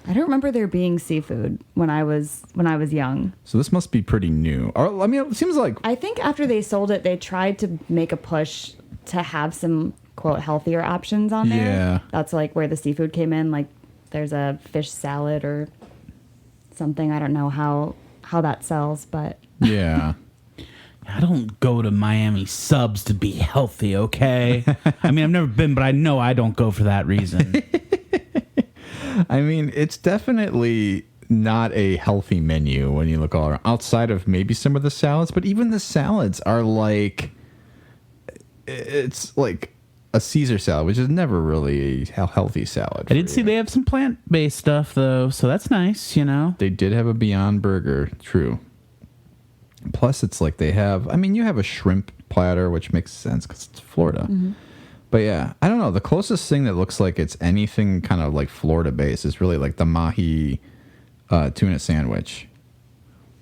I don't remember there being seafood when I was young. So this must be pretty new. Or, I mean, it seems like I think after they sold it, they tried to make a push to have some quote healthier options on there. Yeah. That's like where the seafood came in. Like there's a fish salad or something. I don't know how that sells, but yeah. I don't go to Miami subs to be healthy, okay? I mean, I've never been, but I know I don't go for that reason. I mean, it's definitely not a healthy menu when you look all around, outside of maybe some of the salads, but even the salads are like, it's like a Caesar salad, which is never really a healthy salad. I did see they have some plant-based stuff, though, so that's nice, you know? They did have a Beyond Burger, true. Plus, it's like they have, I mean, you have a shrimp platter, which makes sense because it's Florida. Mm-hmm. But yeah, I don't know. The closest thing that looks like it's anything kind of like Florida-based is really like the mahi tuna sandwich,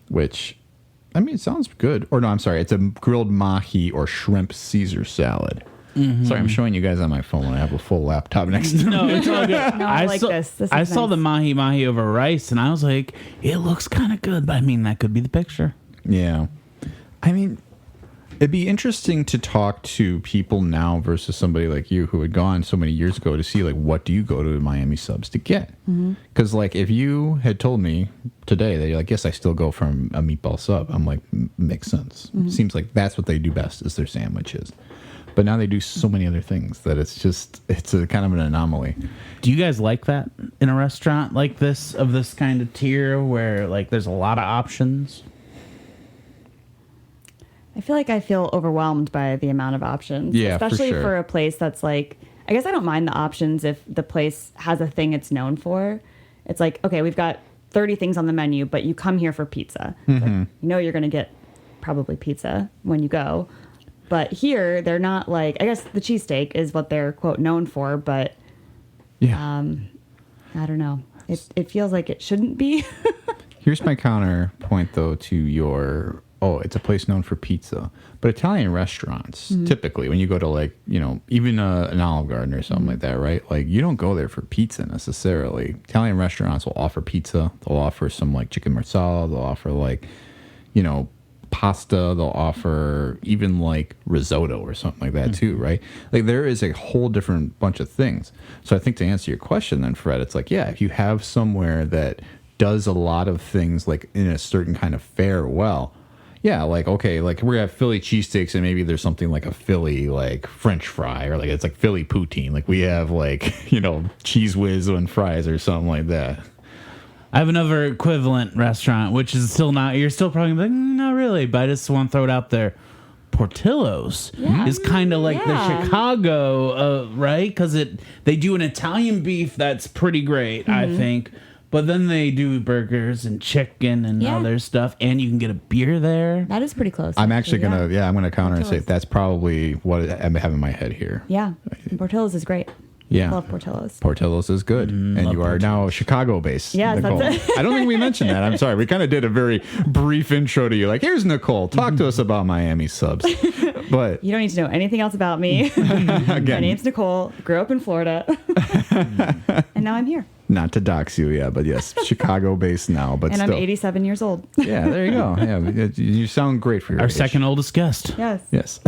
which, I mean, it sounds good. Or no, I'm sorry. It's a grilled mahi or shrimp Caesar salad. Mm-hmm. Sorry, I'm showing you guys on my phone when I have a full laptop next to me. No, it's all good. No, I like this. This is I saw nice. the mahi over rice, and I was like, it looks kind of good. But I mean, that could be the picture. Yeah. I mean, it'd be interesting to talk to people now versus somebody like you who had gone so many years ago to see, like, what do you go to Miami Subs to get? Because, like, if you had told me today that you're like, yes, I still go from a meatball sub, I'm like, makes sense. Seems like that's what they do best is their sandwiches. But now they do so many other things that it's a kind of an anomaly. Do you guys like that in a restaurant like this, of this kind of tier where, like, there's a lot of options? I feel like I feel overwhelmed by the amount of options. Yeah, for especially sure. a place that's like, I guess I don't mind the options if the place has a thing it's known for. It's like, okay, we've got 30 things on the menu, but you come here for pizza. It's like, you know you're going to get probably pizza when you go. But here, they're not like, I guess the cheesesteak is what they're, quote, known for, but Yeah. I don't know. It feels like it shouldn't be. Here's my counterpoint, though, to your, it's a place known for pizza. But Italian restaurants, typically, when you go to, like, you know, even an Olive Garden or something like that, right? Like, you don't go there for pizza necessarily. Italian restaurants will offer pizza. They'll offer some, like, chicken marsala. They'll offer, like, you know, pasta. They'll offer even, like, risotto or something like that, too, right? Like, there is a whole different bunch of things. So I think to answer your question then, Fred, it's like, yeah, if you have somewhere that does a lot of things, like, in a certain kind of fare well, yeah, like, okay, like, we're gonna have Philly cheesesteaks and maybe there's something like a Philly, like, French fry, or like it's like Philly poutine. Like, we have, like, you know, Cheese Whiz and fries or something like that. I have another equivalent restaurant, which is still not, you're still probably like, not really, but I just want to throw it out there. Portillo's is kind of like the Chicago, right? Because they do an Italian beef that's pretty great, I think. But then they do burgers and chicken and other stuff, and you can get a beer there. That is pretty close. I'm actually gonna, I'm gonna counter and say Portillo's. that's probably what I have in my head here. Yeah. Portillo's is great. Yeah. Love Portillo's. Portillo's is good. And you are now Chicago-based, Yes, Nicole. that's it. I don't think we mentioned that. I'm sorry. We kind of did a very brief intro to you. Like, here's Nicole. Talk to us about Miami Subs. But You don't need to know anything else about me. My again, name's Nicole. Grew up in Florida. And now I'm here. not to dox you, but yes, Chicago-based now, but And still. I'm 87 years old. Yeah, there you go. Yeah, you sound great for your Our age. second oldest guest. Yes. Yes.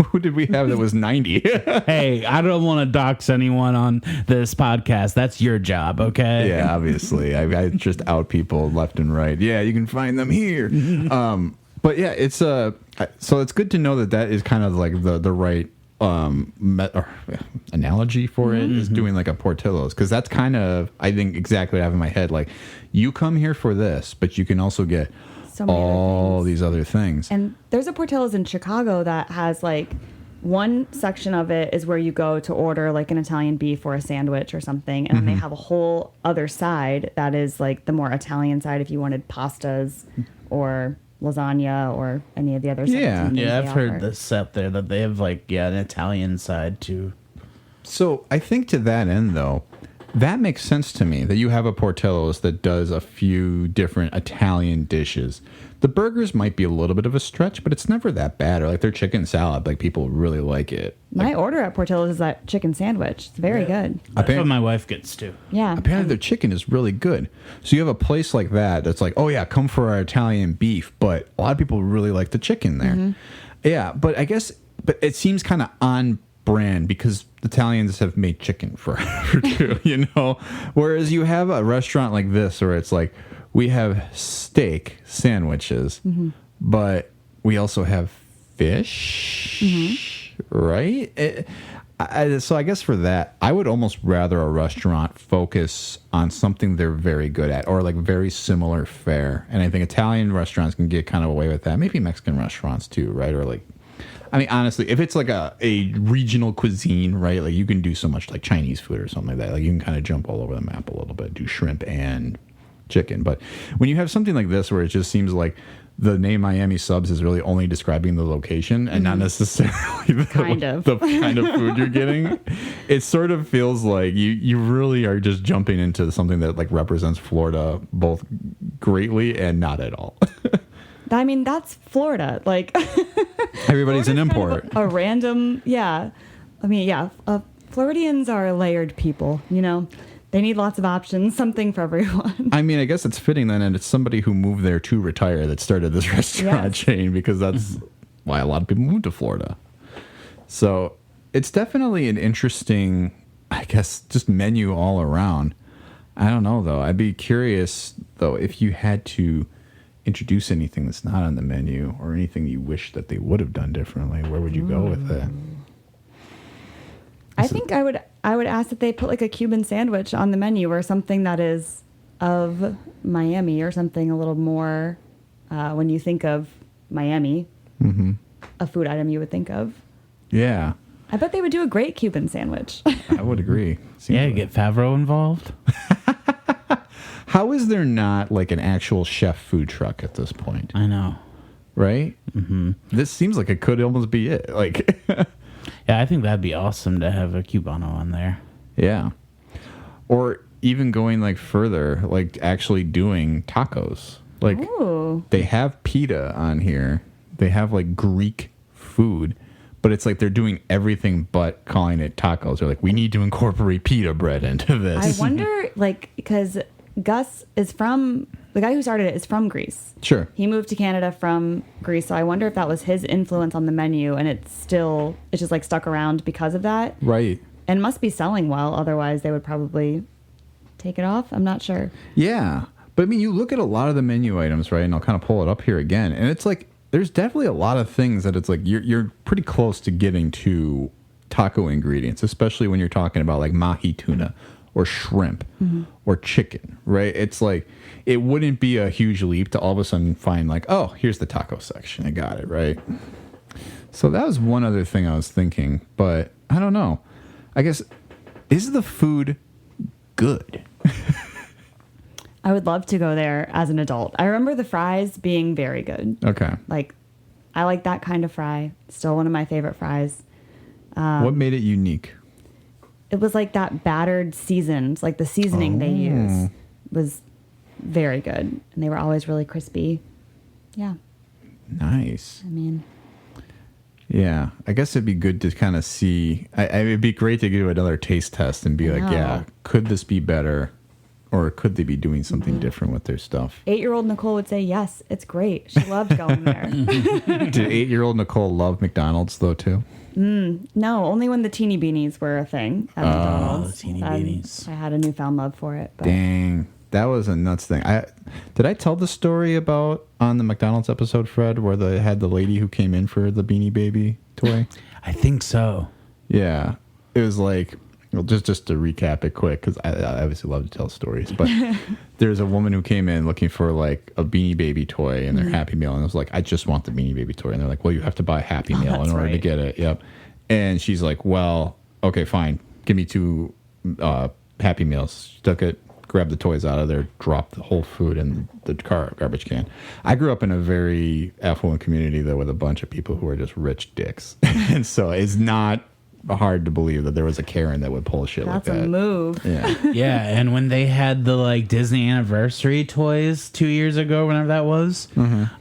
Who did we have that was 90? Hey, I don't want to dox anyone on this podcast. That's your job, okay? Yeah, obviously. I just out people left and right. Yeah, you can find them here. But yeah, it's so it's good to know that is kind of like the right analogy for it is doing like a Portillo's, because that's kind of, I think, exactly what I have in my head. Like, you come here for this, but you can also get So many other all things. these other things. And there's a Portillo's in Chicago that has like one section of it is where you go to order like an Italian beef or a sandwich or something. And then they have a whole other side that is like the more Italian side if you wanted pastas or lasagna or any of the other 17 things Yeah, they I've heard offer. this out there that they have like an Italian side too. So I think to that end, though, that makes sense to me that you have a Portillo's that does a few different Italian dishes. The burgers might be a little bit of a stretch, but it's never that bad. Or like their chicken salad, like people really like it. My order at Portillo's is that chicken sandwich. It's very good. That's what my wife gets too. Yeah. Apparently their chicken is really good. So you have a place like that that's like, oh yeah, come for our Italian beef, but a lot of people really like the chicken there. Yeah, but I guess, but it seems kind of on brand because the Italians have made chicken forever too, you know? Whereas you have a restaurant like this where it's like, we have steak sandwiches, but we also have fish, right? So I guess for that, I would almost rather a restaurant focus on something they're very good at or like very similar fare. And I think Italian restaurants can get kind of away with that. Maybe Mexican restaurants too, right? Or like I mean, honestly, if it's like a regional cuisine, right? Like you can do so much like Chinese food or something like that. Like you can kind of jump all over the map a little bit, do shrimp and chicken. But when you have something like this where it just seems like the name Miami Subs is really only describing the location and not necessarily the kind of food you're getting, it sort of feels like you really are just jumping into something that like represents Florida both greatly and not at all. I mean, that's Florida. Like everybody's an import. Kind of a random, yeah. I mean, yeah. Floridians are layered people. You know, they need lots of options, something for everyone. I mean, I guess it's fitting then, and it's somebody who moved there to retire that started this restaurant chain, because that's why a lot of people moved to Florida. So it's definitely an interesting, I guess, just menu all around. I don't know though. I'd be curious though if you had to introduce anything that's not on the menu or anything you wish that they would have done differently, where would you go with it? I think I would ask that they put like a Cuban sandwich on the menu or something that is of Miami or something a little more when you think of Miami, a food item you would think of. Yeah. I bet they would do a great Cuban sandwich. I would agree. Yeah, get Favreau involved. How is there not like an actual chef food truck at this point? I know. Right? Mm-hmm. This seems like it could almost be it. Like, yeah, I think that'd be awesome to have a Cubano on there. Yeah. Or even going like further, like actually doing tacos. Like they have pita on here. They have like Greek food, but it's like they're doing everything but calling it tacos. They're like, we need to incorporate pita bread into this. I wonder, like, because Gus is from, the guy who started it is from Greece. Sure. He moved to Canada from Greece, so I wonder if that was his influence on the menu, and it's just like stuck around because of that. Right. And must be selling well, otherwise they would probably take it off. I'm not sure. Yeah. But I mean, you look at a lot of the menu items, right? And I'll kind of pull it up here again, and it's like, there's definitely a lot of things that it's like you're pretty close to getting to taco ingredients, especially when you're talking about like mahi tuna or shrimp or chicken, right? It's like, it wouldn't be a huge leap to all of a sudden find like, oh, here's the taco section. I got it, right? So that was one other thing I was thinking, but I don't know. I guess, is the food good? I would love to go there as an adult. I remember the fries being very good. Okay. Like, I like that kind of fry. Still one of my favorite fries. What made it unique? It was like that battered seasoned, like the seasoning they use was very good. And they were always really crispy. Yeah. Nice. I mean, yeah, I guess it'd be good to kind of see. It'd be great to do another taste test and be like, yeah, could this be better? Or could they be doing something different with their stuff? 8-year-old Nicole would say, yes, it's great. She loved going there. Did 8-year-old Nicole love McDonald's, though, too? No, only when the teeny beanies were a thing at McDonald's. The teeny beanies. I had a newfound love for it. But. Dang. That was a nuts thing. Did I tell the story about on the McDonald's episode, Fred, where they had the lady who came in for the Beanie Baby toy? I think so. Yeah. It was like, well, just to recap it quick, because I obviously love to tell stories, but there's a woman who came in looking for like a Beanie Baby toy in their Happy Meal, and I was like, I just want the Beanie Baby toy. And they're like, well, you have to buy a Happy Meal in order to get it. Yep. And she's like, well, okay, fine. Give me 2 Happy Meals. She took it, grabbed the toys out of there, dropped the whole food in the garbage can. I grew up in a very affluent community, though, with a bunch of people who are just rich dicks. And so it's not hard to believe that there was a Karen that would pull shit like that. That's a move. Yeah. Yeah, and when they had the like Disney anniversary toys 2 years ago, whenever that was,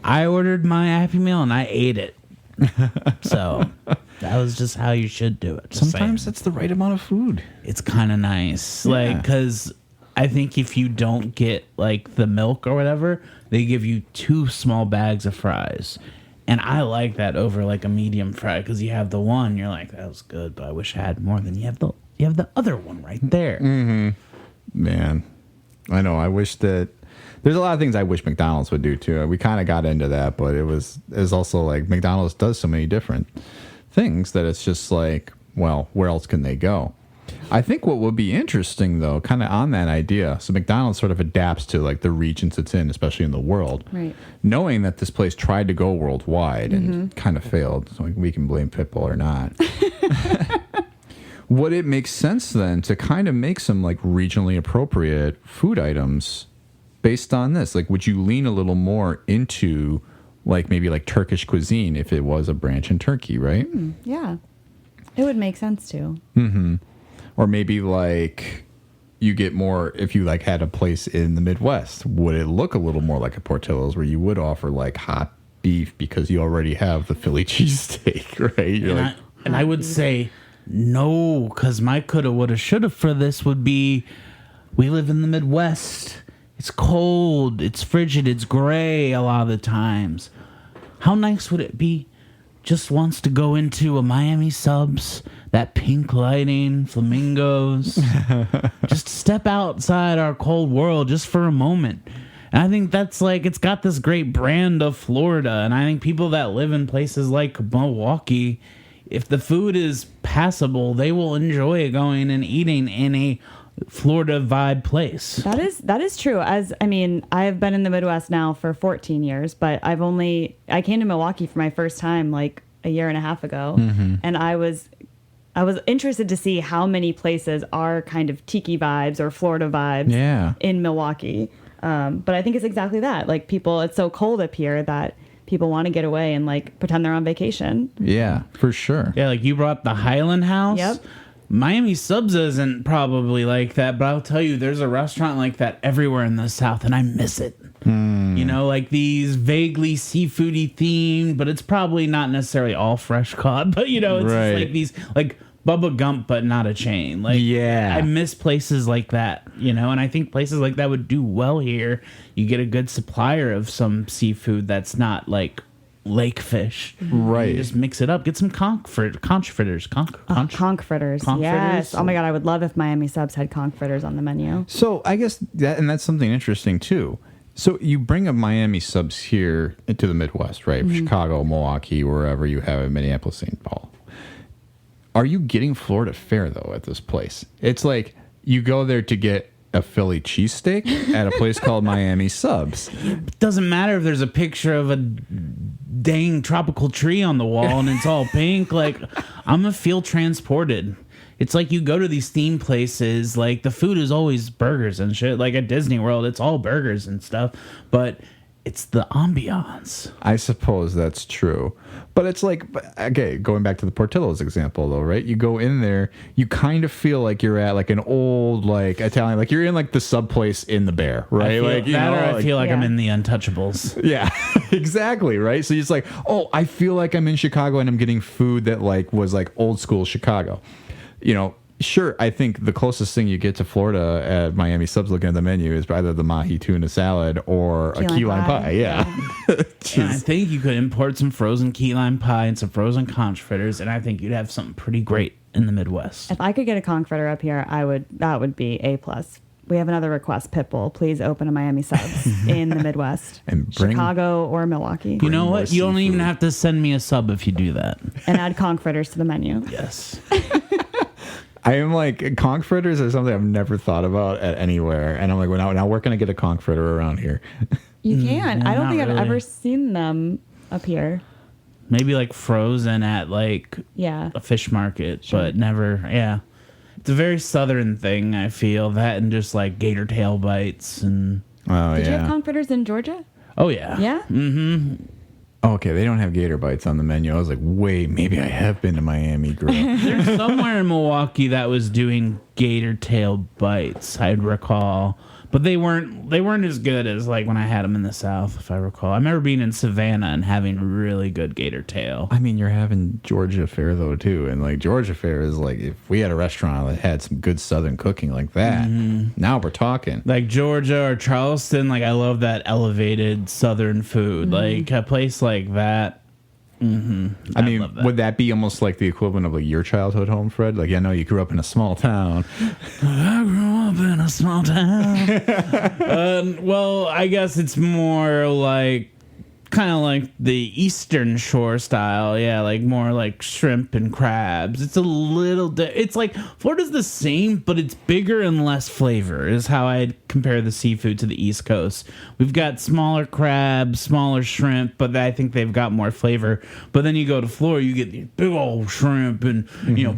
I ordered my Happy Meal and I ate it. So that was just how you should do it. Sometimes that's the right amount of food. It's kind of nice, like, because I think if you don't get like the milk or whatever, they give you 2 small bags of fries. And I like that over like a medium fry, because you have the one, you're like, that was good, but I wish I had more. Than you have the other one right there. Man, I know. I wish that there's a lot of things I wish McDonald's would do too. We kind of got into that, but it was also like McDonald's does so many different things that it's just like, well, where else can they go? I think what would be interesting, though, kind of on that idea, so McDonald's sort of adapts to like the regions it's in, especially in the world. Right. Knowing that this place tried to go worldwide and kind of failed, so we can blame Pitbull or not. Would it make sense then to kind of make some like regionally appropriate food items based on this? Like, would you lean a little more into like maybe like Turkish cuisine if it was a branch in Turkey, right? Yeah. It would make sense to. Or maybe like you get more if you like had a place in the Midwest. Would it look a little more like a Portillo's where you would offer like hot beef because you already have the Philly cheesesteak, right? You're And I would say no, because my coulda, woulda, shoulda for this would be we live in the Midwest. It's cold, it's frigid, it's gray a lot of the times. How nice would it be just wants to go into a Miami Subs, that pink lighting, flamingos, just step outside our cold world just for a moment. And I think that's like, it's got this great brand of Florida. And I think people that live in places like Milwaukee, if the food is passable, they will enjoy going and eating in a Florida vibe place. That is true. I've been in the Midwest now for 14 years, but I came to Milwaukee for my first time like a year and a half ago, and I was interested to see how many places are kind of tiki vibes or Florida vibes in Milwaukee. But I think it's exactly that. Like it's so cold up here that people want to get away and like pretend they're on vacation. Yeah, for sure. Yeah, like you brought the Highland House. Yep. Miami Subs isn't probably like that, but I'll tell you, there's a restaurant like that everywhere in the South, and I miss it. You know, like these vaguely seafoody themed, but it's probably not necessarily all fresh caught. But you know, it's just like these like Bubba Gump, but not a chain. Like, I miss places like that. You know, and I think places like that would do well here. You get a good supplier of some seafood that's not like lake fish. Right. You just mix it up. Get some conch fritters. Conch fritters. Yes. Oh my God, I would love if Miami Subs had conch fritters on the menu. So I guess that's something interesting too. So you bring up Miami Subs here into the Midwest, right? Chicago, Milwaukee, wherever you have it, Minneapolis, St. Paul. Are you getting Florida fare though at this place? It's like you go there to get a Philly cheesesteak at a place called Miami Subs. It doesn't matter if there's a picture of a dang tropical tree on the wall and it's all pink. Like, I'm gonna feel transported. It's like you go to these theme places, like the food is always burgers and shit. Like at Disney World, it's all burgers and stuff, but it's the ambiance. I suppose that's true. But it's like, okay, going back to the Portillo's example though, right? You go in there, you kind of feel like you're at like an old like Italian, like you're in like the sub place in the Bear, right? I feel like I'm in the Untouchables. Yeah, exactly, right? So it's like, oh, I feel like I'm in Chicago and I'm getting food that like was like old school Chicago. You know, sure, I think the closest thing you get to Florida at Miami Subs looking at the menu is either the mahi tuna salad or a key lime pie. Yeah. And I think you could import some frozen key lime pie and some frozen conch fritters, and I think you'd have something pretty great in the Midwest. If I could get a conch fritter up here, that would be A+. We have another request, Pitbull. Please open a Miami Subs in the Midwest. And bring Chicago or Milwaukee. You know what? You don't even have to send me a sub if you do that. And add conch fritters to the menu. Yes. I am like, conch fritters are something I've never thought about at anywhere. And I'm like, well, now where can I get a conch fritter around here? You can. No, I don't think not I've really. ever seen them up here. Maybe like frozen at like a fish market, but never. Yeah. It's a very southern thing, I feel. That and just like gator tail bites. And Did you have conch fritters in Georgia? Oh, yeah. Yeah? Mm-hmm. Okay, they don't have gator bites on the menu. I was like, wait, maybe I have been to Miami Grill. There's somewhere in Milwaukee that was doing gator tail bites, I'd recall. But they weren't as good as like when I had them in the South, if I recall. I remember being in Savannah and having really good gator tail. I mean, you're having Georgia fare though too, and like Georgia fare is like if we had a restaurant that had some good Southern cooking like that. Now we're talking. Like Georgia or Charleston, like I love that elevated Southern food. Like a place like that. I mean, would that be almost like the equivalent of like your childhood home, Fred? Like, I know you grew up in a small town. I grew up in a small town. Well, I guess it's more like kind of like the Eastern Shore style. Yeah, like more like shrimp and crabs. It's a little... it's like Florida's the same, but it's bigger and less flavor is how I'd compare the seafood to the East Coast. We've got smaller crabs, smaller shrimp, but I think they've got more flavor. But then you go to Florida, you get these big old shrimp and,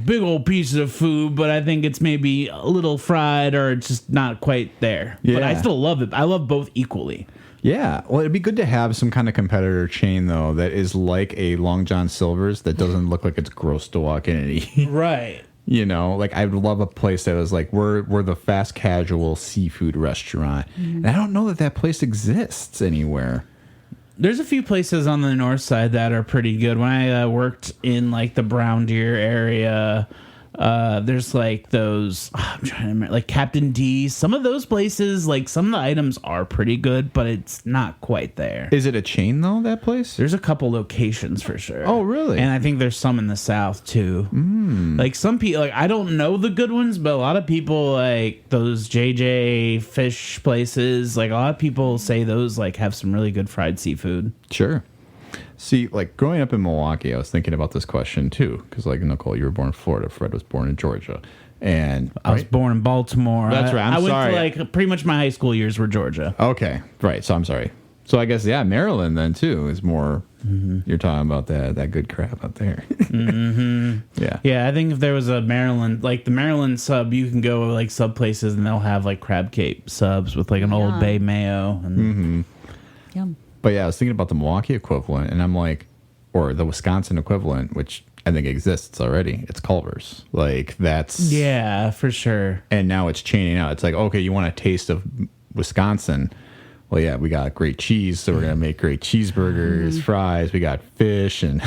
big old pieces of food, but I think it's maybe a little fried or it's just not quite there. Yeah. But I still love it. I love both equally. Yeah, well, it'd be good to have some kind of competitor chain, though, that is like a Long John Silver's that doesn't look like it's gross to walk in and eat. Right. Like I'd love a place that was like, we're the fast casual seafood restaurant. And I don't know that place exists anywhere. There's a few places on the north side that are pretty good. When I worked in like the Brown Deer area, there's like those, I'm trying to remember, like Captain D's. Some of those places, like some of the items are pretty good, but it's not quite there. Is it a chain, though, that place? There's a couple locations for sure. Oh, really? And I think there's some in the South too. Like some people, like I don't know the good ones, but a lot of people like those JJ fish places. Like a lot of people say those like have some really good fried seafood. Sure. See, like growing up in Milwaukee, I was thinking about this question too, because like Nicole, you were born in Florida. Fred was born in Georgia, and I was born in Baltimore. That's right. I sorry. went to like pretty much my high school years were Georgia. Okay, right. So I'm sorry. So I guess Maryland then too is more. You're talking about that good crab out there. Yeah. Yeah, I think if there was a Maryland, like the Maryland sub, you can go like sub places and they'll have like crab cake subs with like an Old Bay mayo. And Yum. But yeah, I was thinking about the Milwaukee equivalent, and I'm like, or the Wisconsin equivalent, which I think exists already. It's Culver's. Like that's yeah, for sure. And now it's chaining out. It's like, okay, you want a taste of Wisconsin? Well, yeah, we got great cheese, so we're gonna make great cheeseburgers, fries. We got fish, and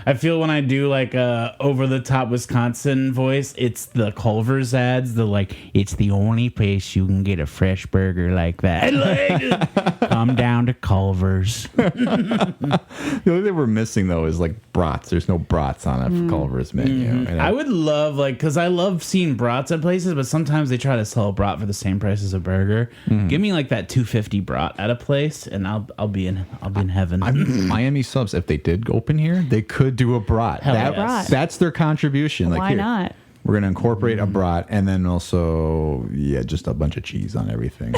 I feel when I do like a over the top Wisconsin voice, it's the Culver's ads. The like, it's the only place you can get a fresh burger like that. Like, come down to Culver's. the only thing we're missing though is like brats. There's no brats on it for Culver's menu. And I would love like because I love seeing brats at places, but sometimes they try to sell a brat for the same price as a burger. Give me like that $2.50 brat at a place, and I'll be in heaven. Miami subs, if they did open here, they could do a brat. Hell yes. That's their contribution. Like, Why here, not? we're going to incorporate a brat, and then also, just a bunch of cheese on everything.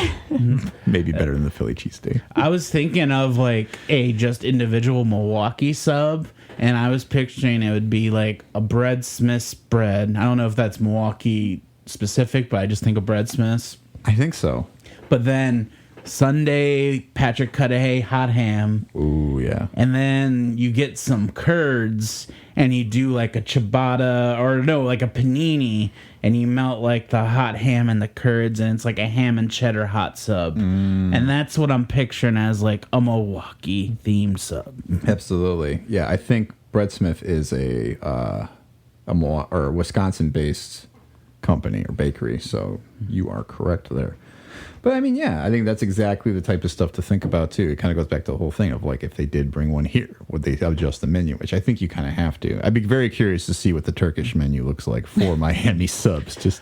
Maybe better than the Philly cheesesteak. I was thinking of like a just individual Milwaukee sub, and I was picturing it would be like a Bread Smith's bread. I don't know if that's Milwaukee specific, but I just think of Bread Smith's. I think so. But then Sunday Patrick Cudahy hot ham. Ooh, yeah. And then you get some curds and you do like a ciabatta or no, like a panini, and you melt like the hot ham and the curds, and it's like a ham and cheddar hot sub. And that's what I'm picturing as like a Milwaukee themed sub. Absolutely. Yeah, I think Bread Smith is a Wisconsin based company or bakery, so you are correct there. But I mean, yeah, I think that's exactly the type of stuff to think about too. It kind of goes back to the whole thing of like, if they did bring one here, would they adjust the menu? Which I think you kind of have to. I'd be very curious to see what the Turkish menu looks like for Miami subs.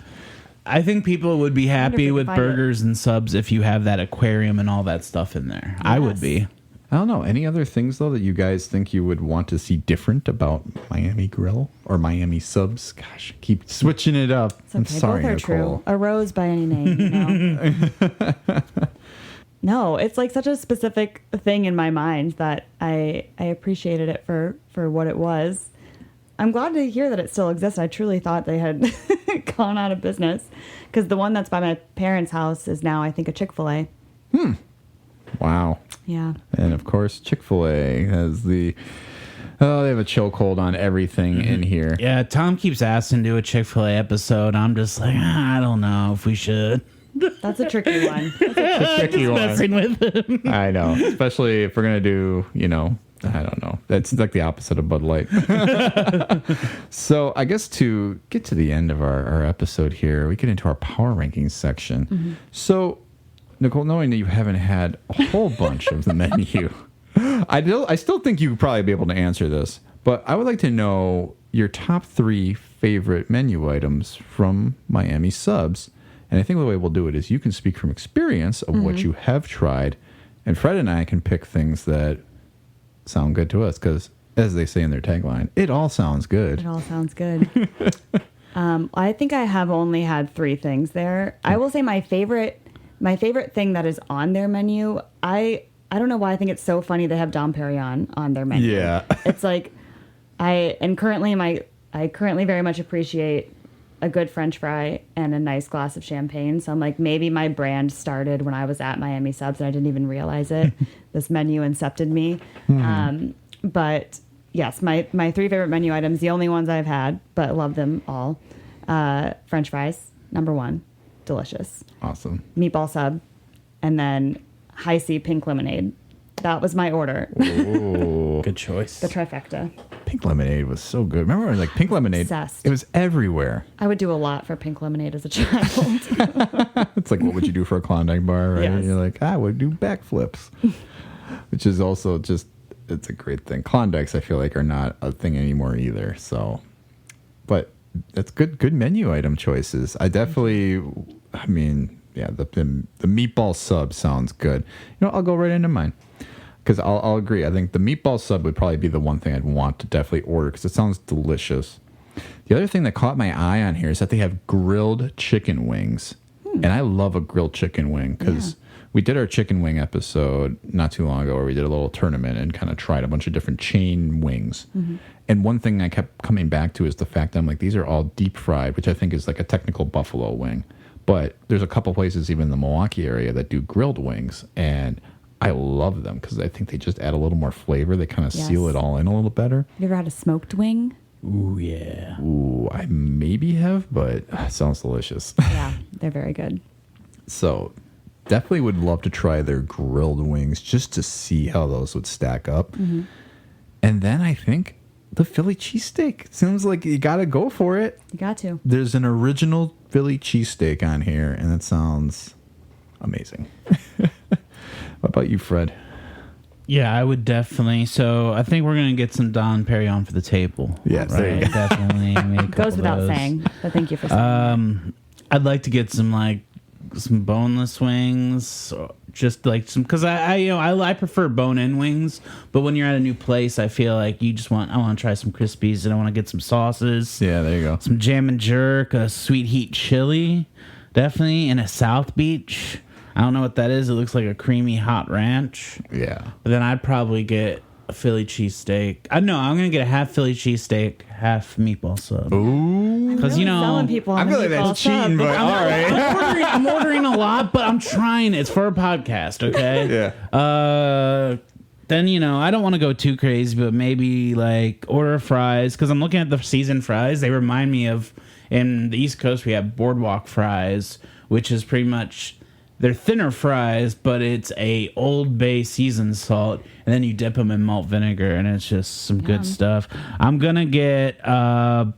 I think people would be happy we with can find burgers and subs if you have that aquarium and all that stuff in there. I would be. I don't know. Any other things though that you guys think you would want to see different about Miami Grill or Miami subs? Gosh, I keep switching it up. It's okay. I'm sorry, Both are Nicole. true. A rose by any name, you know? No, it's like such a specific thing in my mind that I appreciated it for what it was. I'm glad to hear that it still exists. I truly thought they had gone out of business, because the one that's by my parents' house is now, I think, a Chick-fil-A. Wow. Yeah. And of course, Chick-fil-A has they have a chokehold on everything in here. Yeah, Tom keeps asking to do a Chick-fil-A episode. I'm just like, I don't know if we should. That's a tricky one. Tricky one. Messing with him. I know, especially if we're gonna do, I don't know. That's like the opposite of Bud Light. So I guess to get to the end of our episode here, we get into our power rankings section. So, Nicole, knowing that you haven't had a whole bunch of the menu, I still think you would probably be able to answer this, but I would like to know your top 3 favorite menu items from Miami subs. And I think the way we'll do it is you can speak from experience of what you have tried, and Fred and I can pick things that sound good to us because, as they say in their tagline, it all sounds good. It all sounds good. I think I have only had 3 things there. I will say my favorite thing that is on their menu. I don't know why I think it's so funny they have Dom Perignon on their menu. Yeah. It's like I currently very much appreciate a good French fry and a nice glass of champagne. So I'm like, maybe my brand started when I was at Miami Subs and I didn't even realize it. This menu incepted me. But yes, my 3 favorite menu items, the only ones I've had, but love them all. French fries, number 1, delicious. Awesome. Meatball sub, and then high C pink lemonade. That was my order. Oh, Good choice. The trifecta. pink lemonade was so good. Remember, like pink lemonade, Obsessed. it was everywhere. I would do a lot for pink lemonade as a child. It's like, what would you do for a Klondike bar, right? Yes. You're like, I would do backflips, which is also just, it's a great thing. Klondikes, I feel like, are not a thing anymore either. So, but that's good menu item choices. I definitely, I mean, yeah, the meatball sub sounds good. You know, I'll go right into mine. Because I'll agree. I think the meatball sub would probably be the one thing I'd want to definitely order because it sounds delicious. The other thing that caught my eye on here is that they have grilled chicken wings. And I love a grilled chicken wing because we did our chicken wing episode not too long ago where we did a little tournament and kind of tried a bunch of different chain wings. Mm-hmm. And one thing I kept coming back to is the fact that I'm like, these are all deep fried, which I think is like a technical buffalo wing. But there's a couple places even in the Milwaukee area that do grilled wings. And I love them because I think they just add a little more flavor. They kind of seal it all in a little better. You ever had a smoked wing? Ooh, yeah. Ooh, I maybe have, but it sounds delicious. Yeah, they're very good. So definitely would love to try their grilled wings just to see how those would stack up. Mm-hmm. And then I think the Philly cheesesteak. Seems like you got to go for it. You got to. There's an original Philly cheesesteak on here, and it sounds amazing. What about you, Fred? Yeah, I would definitely. So I think we're gonna get some Don Perignon for the table. Yes, there you right. go. Definitely. Goes without saying, but thank you for saying. I'd like to get some boneless wings, or just like some because I prefer bone-in wings. But when you're at a new place, I feel like I want to try some Crispies and I want to get some sauces. Yeah, there you go. Some jam and jerk, a sweet heat chili, definitely, and a South Beach. I don't know what that is. It looks like a creamy hot ranch. Yeah. But then I'd probably get a Philly cheesesteak. I'm going to get a half Philly cheesesteak, half meatball sub. Ooh. Because, selling people on I feel like that's cheating, but all right. I'm ordering a lot, but I'm trying. It's for a podcast, okay? Yeah. Then, I don't want to go too crazy, but maybe order fries. Because I'm looking at the seasoned fries. They remind me of, in the East Coast, we have boardwalk fries, which is pretty much... They're thinner fries, but it's a Old Bay seasoned salt, and then you dip them in malt vinegar, and it's just some good stuff. I'm gonna get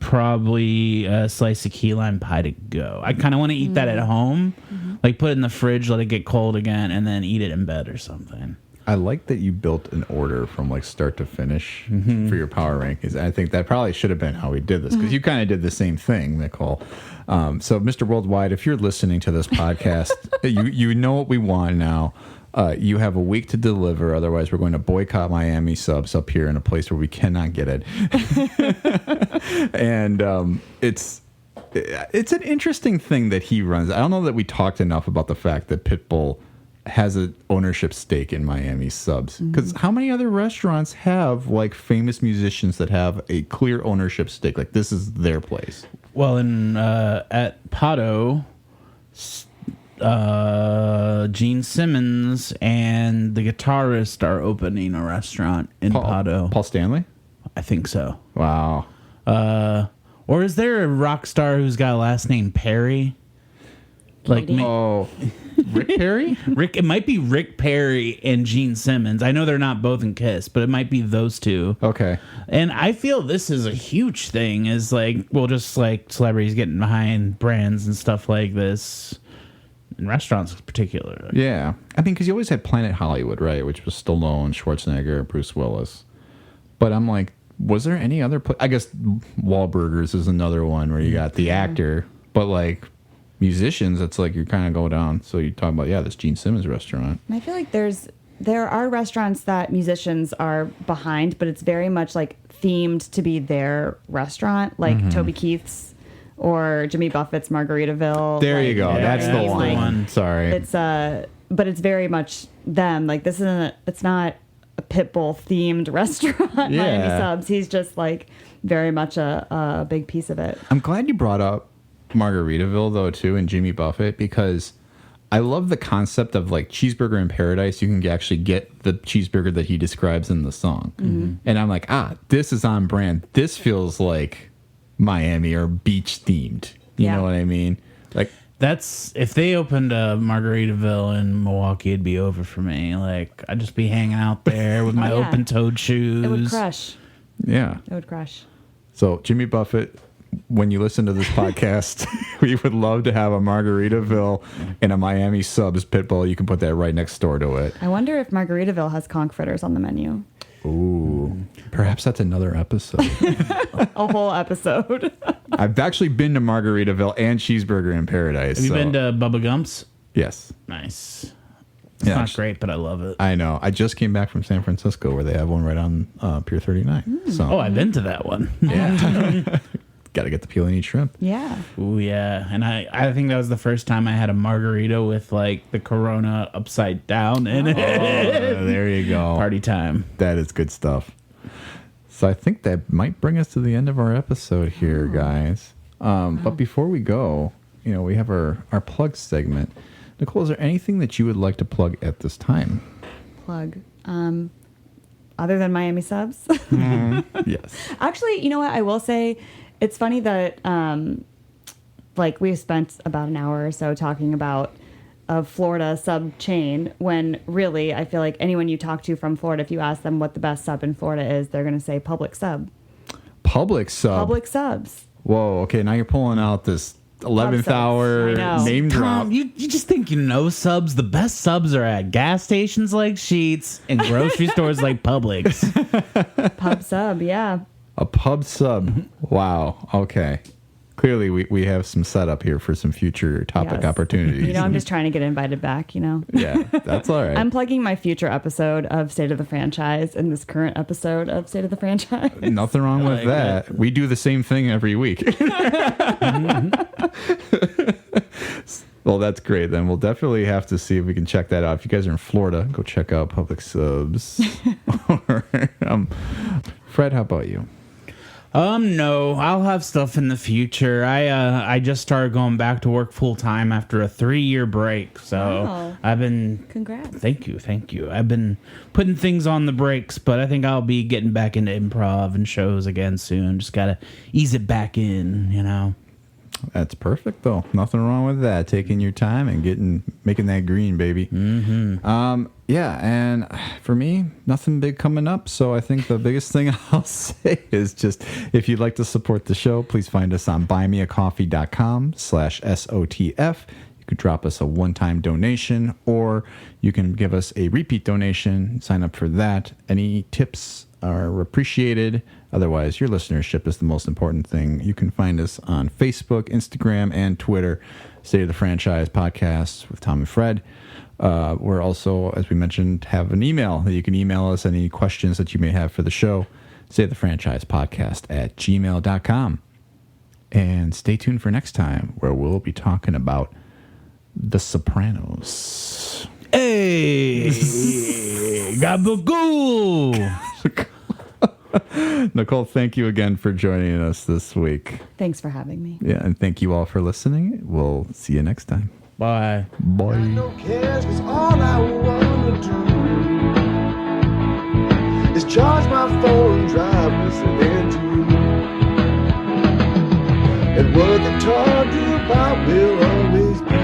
probably a slice of key lime pie to go. I kind of want to eat that at home, put it in the fridge, let it get cold again, and then eat it in bed or something. I like that you built an order from start to finish for your power rankings. I think that probably should have been how we did this because you kind of did the same thing, Nicole. So, Mr. Worldwide, if you're listening to this podcast, you know what we want now. You have a week to deliver. Otherwise, we're going to boycott Miami Subs up here in a place where we cannot get it. And it's an interesting thing that he runs. I don't know that we talked enough about the fact that Pitbull has an ownership stake in Miami Subs. Because how many other restaurants have famous musicians that have a clear ownership stake? This is their place. Well, at Pato, Gene Simmons and the guitarist are opening a restaurant in Pato. Paul Stanley? I think so. Wow. Or is there a rock star who's got a last name Perry? Rick Perry? It might be Rick Perry and Gene Simmons. I know they're not both in Kiss, but it might be those two. Okay. And I feel this is a huge thing, is just celebrities getting behind brands and stuff like this, in restaurants in particular. Yeah. I mean, because you always had Planet Hollywood, right? Which was Stallone, Schwarzenegger, Bruce Willis. But I'm like, was there any other I guess Wahlburgers is another one where you got the actor, but musicians, it's you're kind of go down. So you talk about, this Gene Simmons restaurant. And I feel like there's there are restaurants that musicians are behind, but it's very much like themed to be their restaurant, like Toby Keith's or Jimmy Buffett's Margaritaville. There like, you go. That's the like, one. Sorry. It's but it's very much them. Like this isn't. It's not a Pitbull themed restaurant. Miami Subs. He's just like very much a big piece of it. I'm glad you brought up Margaritaville though too, and Jimmy Buffett, because I love the concept of like cheeseburger in paradise. You can actually get the cheeseburger that he describes in the song. And I'm like, this is on brand. This feels like Miami or beach themed. You know what I mean? Like That's if they opened a Margaritaville in Milwaukee, it'd be over for me. Like I'd just be hanging out there with my open-toed shoes. It would crush. Yeah. It would crush. So Jimmy Buffett, when you listen to this podcast, we would love to have a Margaritaville and a Miami Subs Pitbull. You can put that right next door to it. I wonder if Margaritaville has conch fritters on the menu. Ooh. Perhaps that's another episode. A whole episode. I've actually been to Margaritaville and Cheeseburger in Paradise. Have you been to Bubba Gump's? Yes. Nice. It's not great, but I love it. I know. I just came back from San Francisco where they have one right on Pier 39. So I've been to that one. yeah. Got to get the peel and eat shrimp. Yeah. Ooh, yeah. And I think that was the first time I had a margarita with like the Corona upside down in it. There you go. Party time. That is good stuff. So I think that might bring us to the end of our episode here, guys. But before we go, we have our plug segment. Nicole, is there anything that you would like to plug at this time? Plug. Other than Miami Subs? Yes. Actually, you know what? I will say it's funny that we spent about an hour or so talking about a Florida sub chain when really I feel like anyone you talk to from Florida, if you ask them what the best sub in Florida is, they're going to say Public Sub. Public Sub? Public Subs. Whoa, okay, now you're pulling out this 11th hour name drop. Tom, you just think you know subs. The best subs are at gas stations like Sheetz and grocery stores like Publix. Pub Sub, yeah. A pub sub. Wow. Okay. Clearly, we have some setup here for some future topic opportunities. I'm just trying to get invited back, Yeah, that's all right. I'm plugging my future episode of State of the Franchise and this current episode of State of the Franchise. Nothing wrong with that. We do the same thing every week. Well, that's great. Then we'll definitely have to see if we can check that out. If you guys are in Florida, go check out Public Subs. Fred, how about you? No, I'll have stuff in the future. I just started going back to work full time after a 3-year break. So I've been Congrats. Thank you. I've been putting things on the brakes, but I think I'll be getting back into improv and shows again soon. Just gotta ease it back in, That's perfect, though. Nothing wrong with that. Taking your time and making that green, baby. Yeah, and for me, nothing big coming up. So I think the biggest thing I'll say is just if you'd like to support the show, please find us on buymeacoffee.com/SOTF. You could drop us a one-time donation, or you can give us a repeat donation. Sign up for that. Any tips are appreciated. Otherwise, your listenership is the most important thing. You can find us on Facebook, Instagram, and Twitter. State of the Franchise Podcast with Tom and Fred. We're also, as we mentioned, have an email that you can email us any questions that you may have for the show. SaveTheFranchisePodcast@gmail.com. And stay tuned for next time, where we'll be talking about The Sopranos. Hey, gabagool. Nicole, thank you again for joining us this week. Thanks for having me. Yeah, and thank you all for listening. We'll see you next time. Bye. Bye. No cares, 'cause all I wanna do is charge my phone, drive, listening to you. And what they taught you about will always be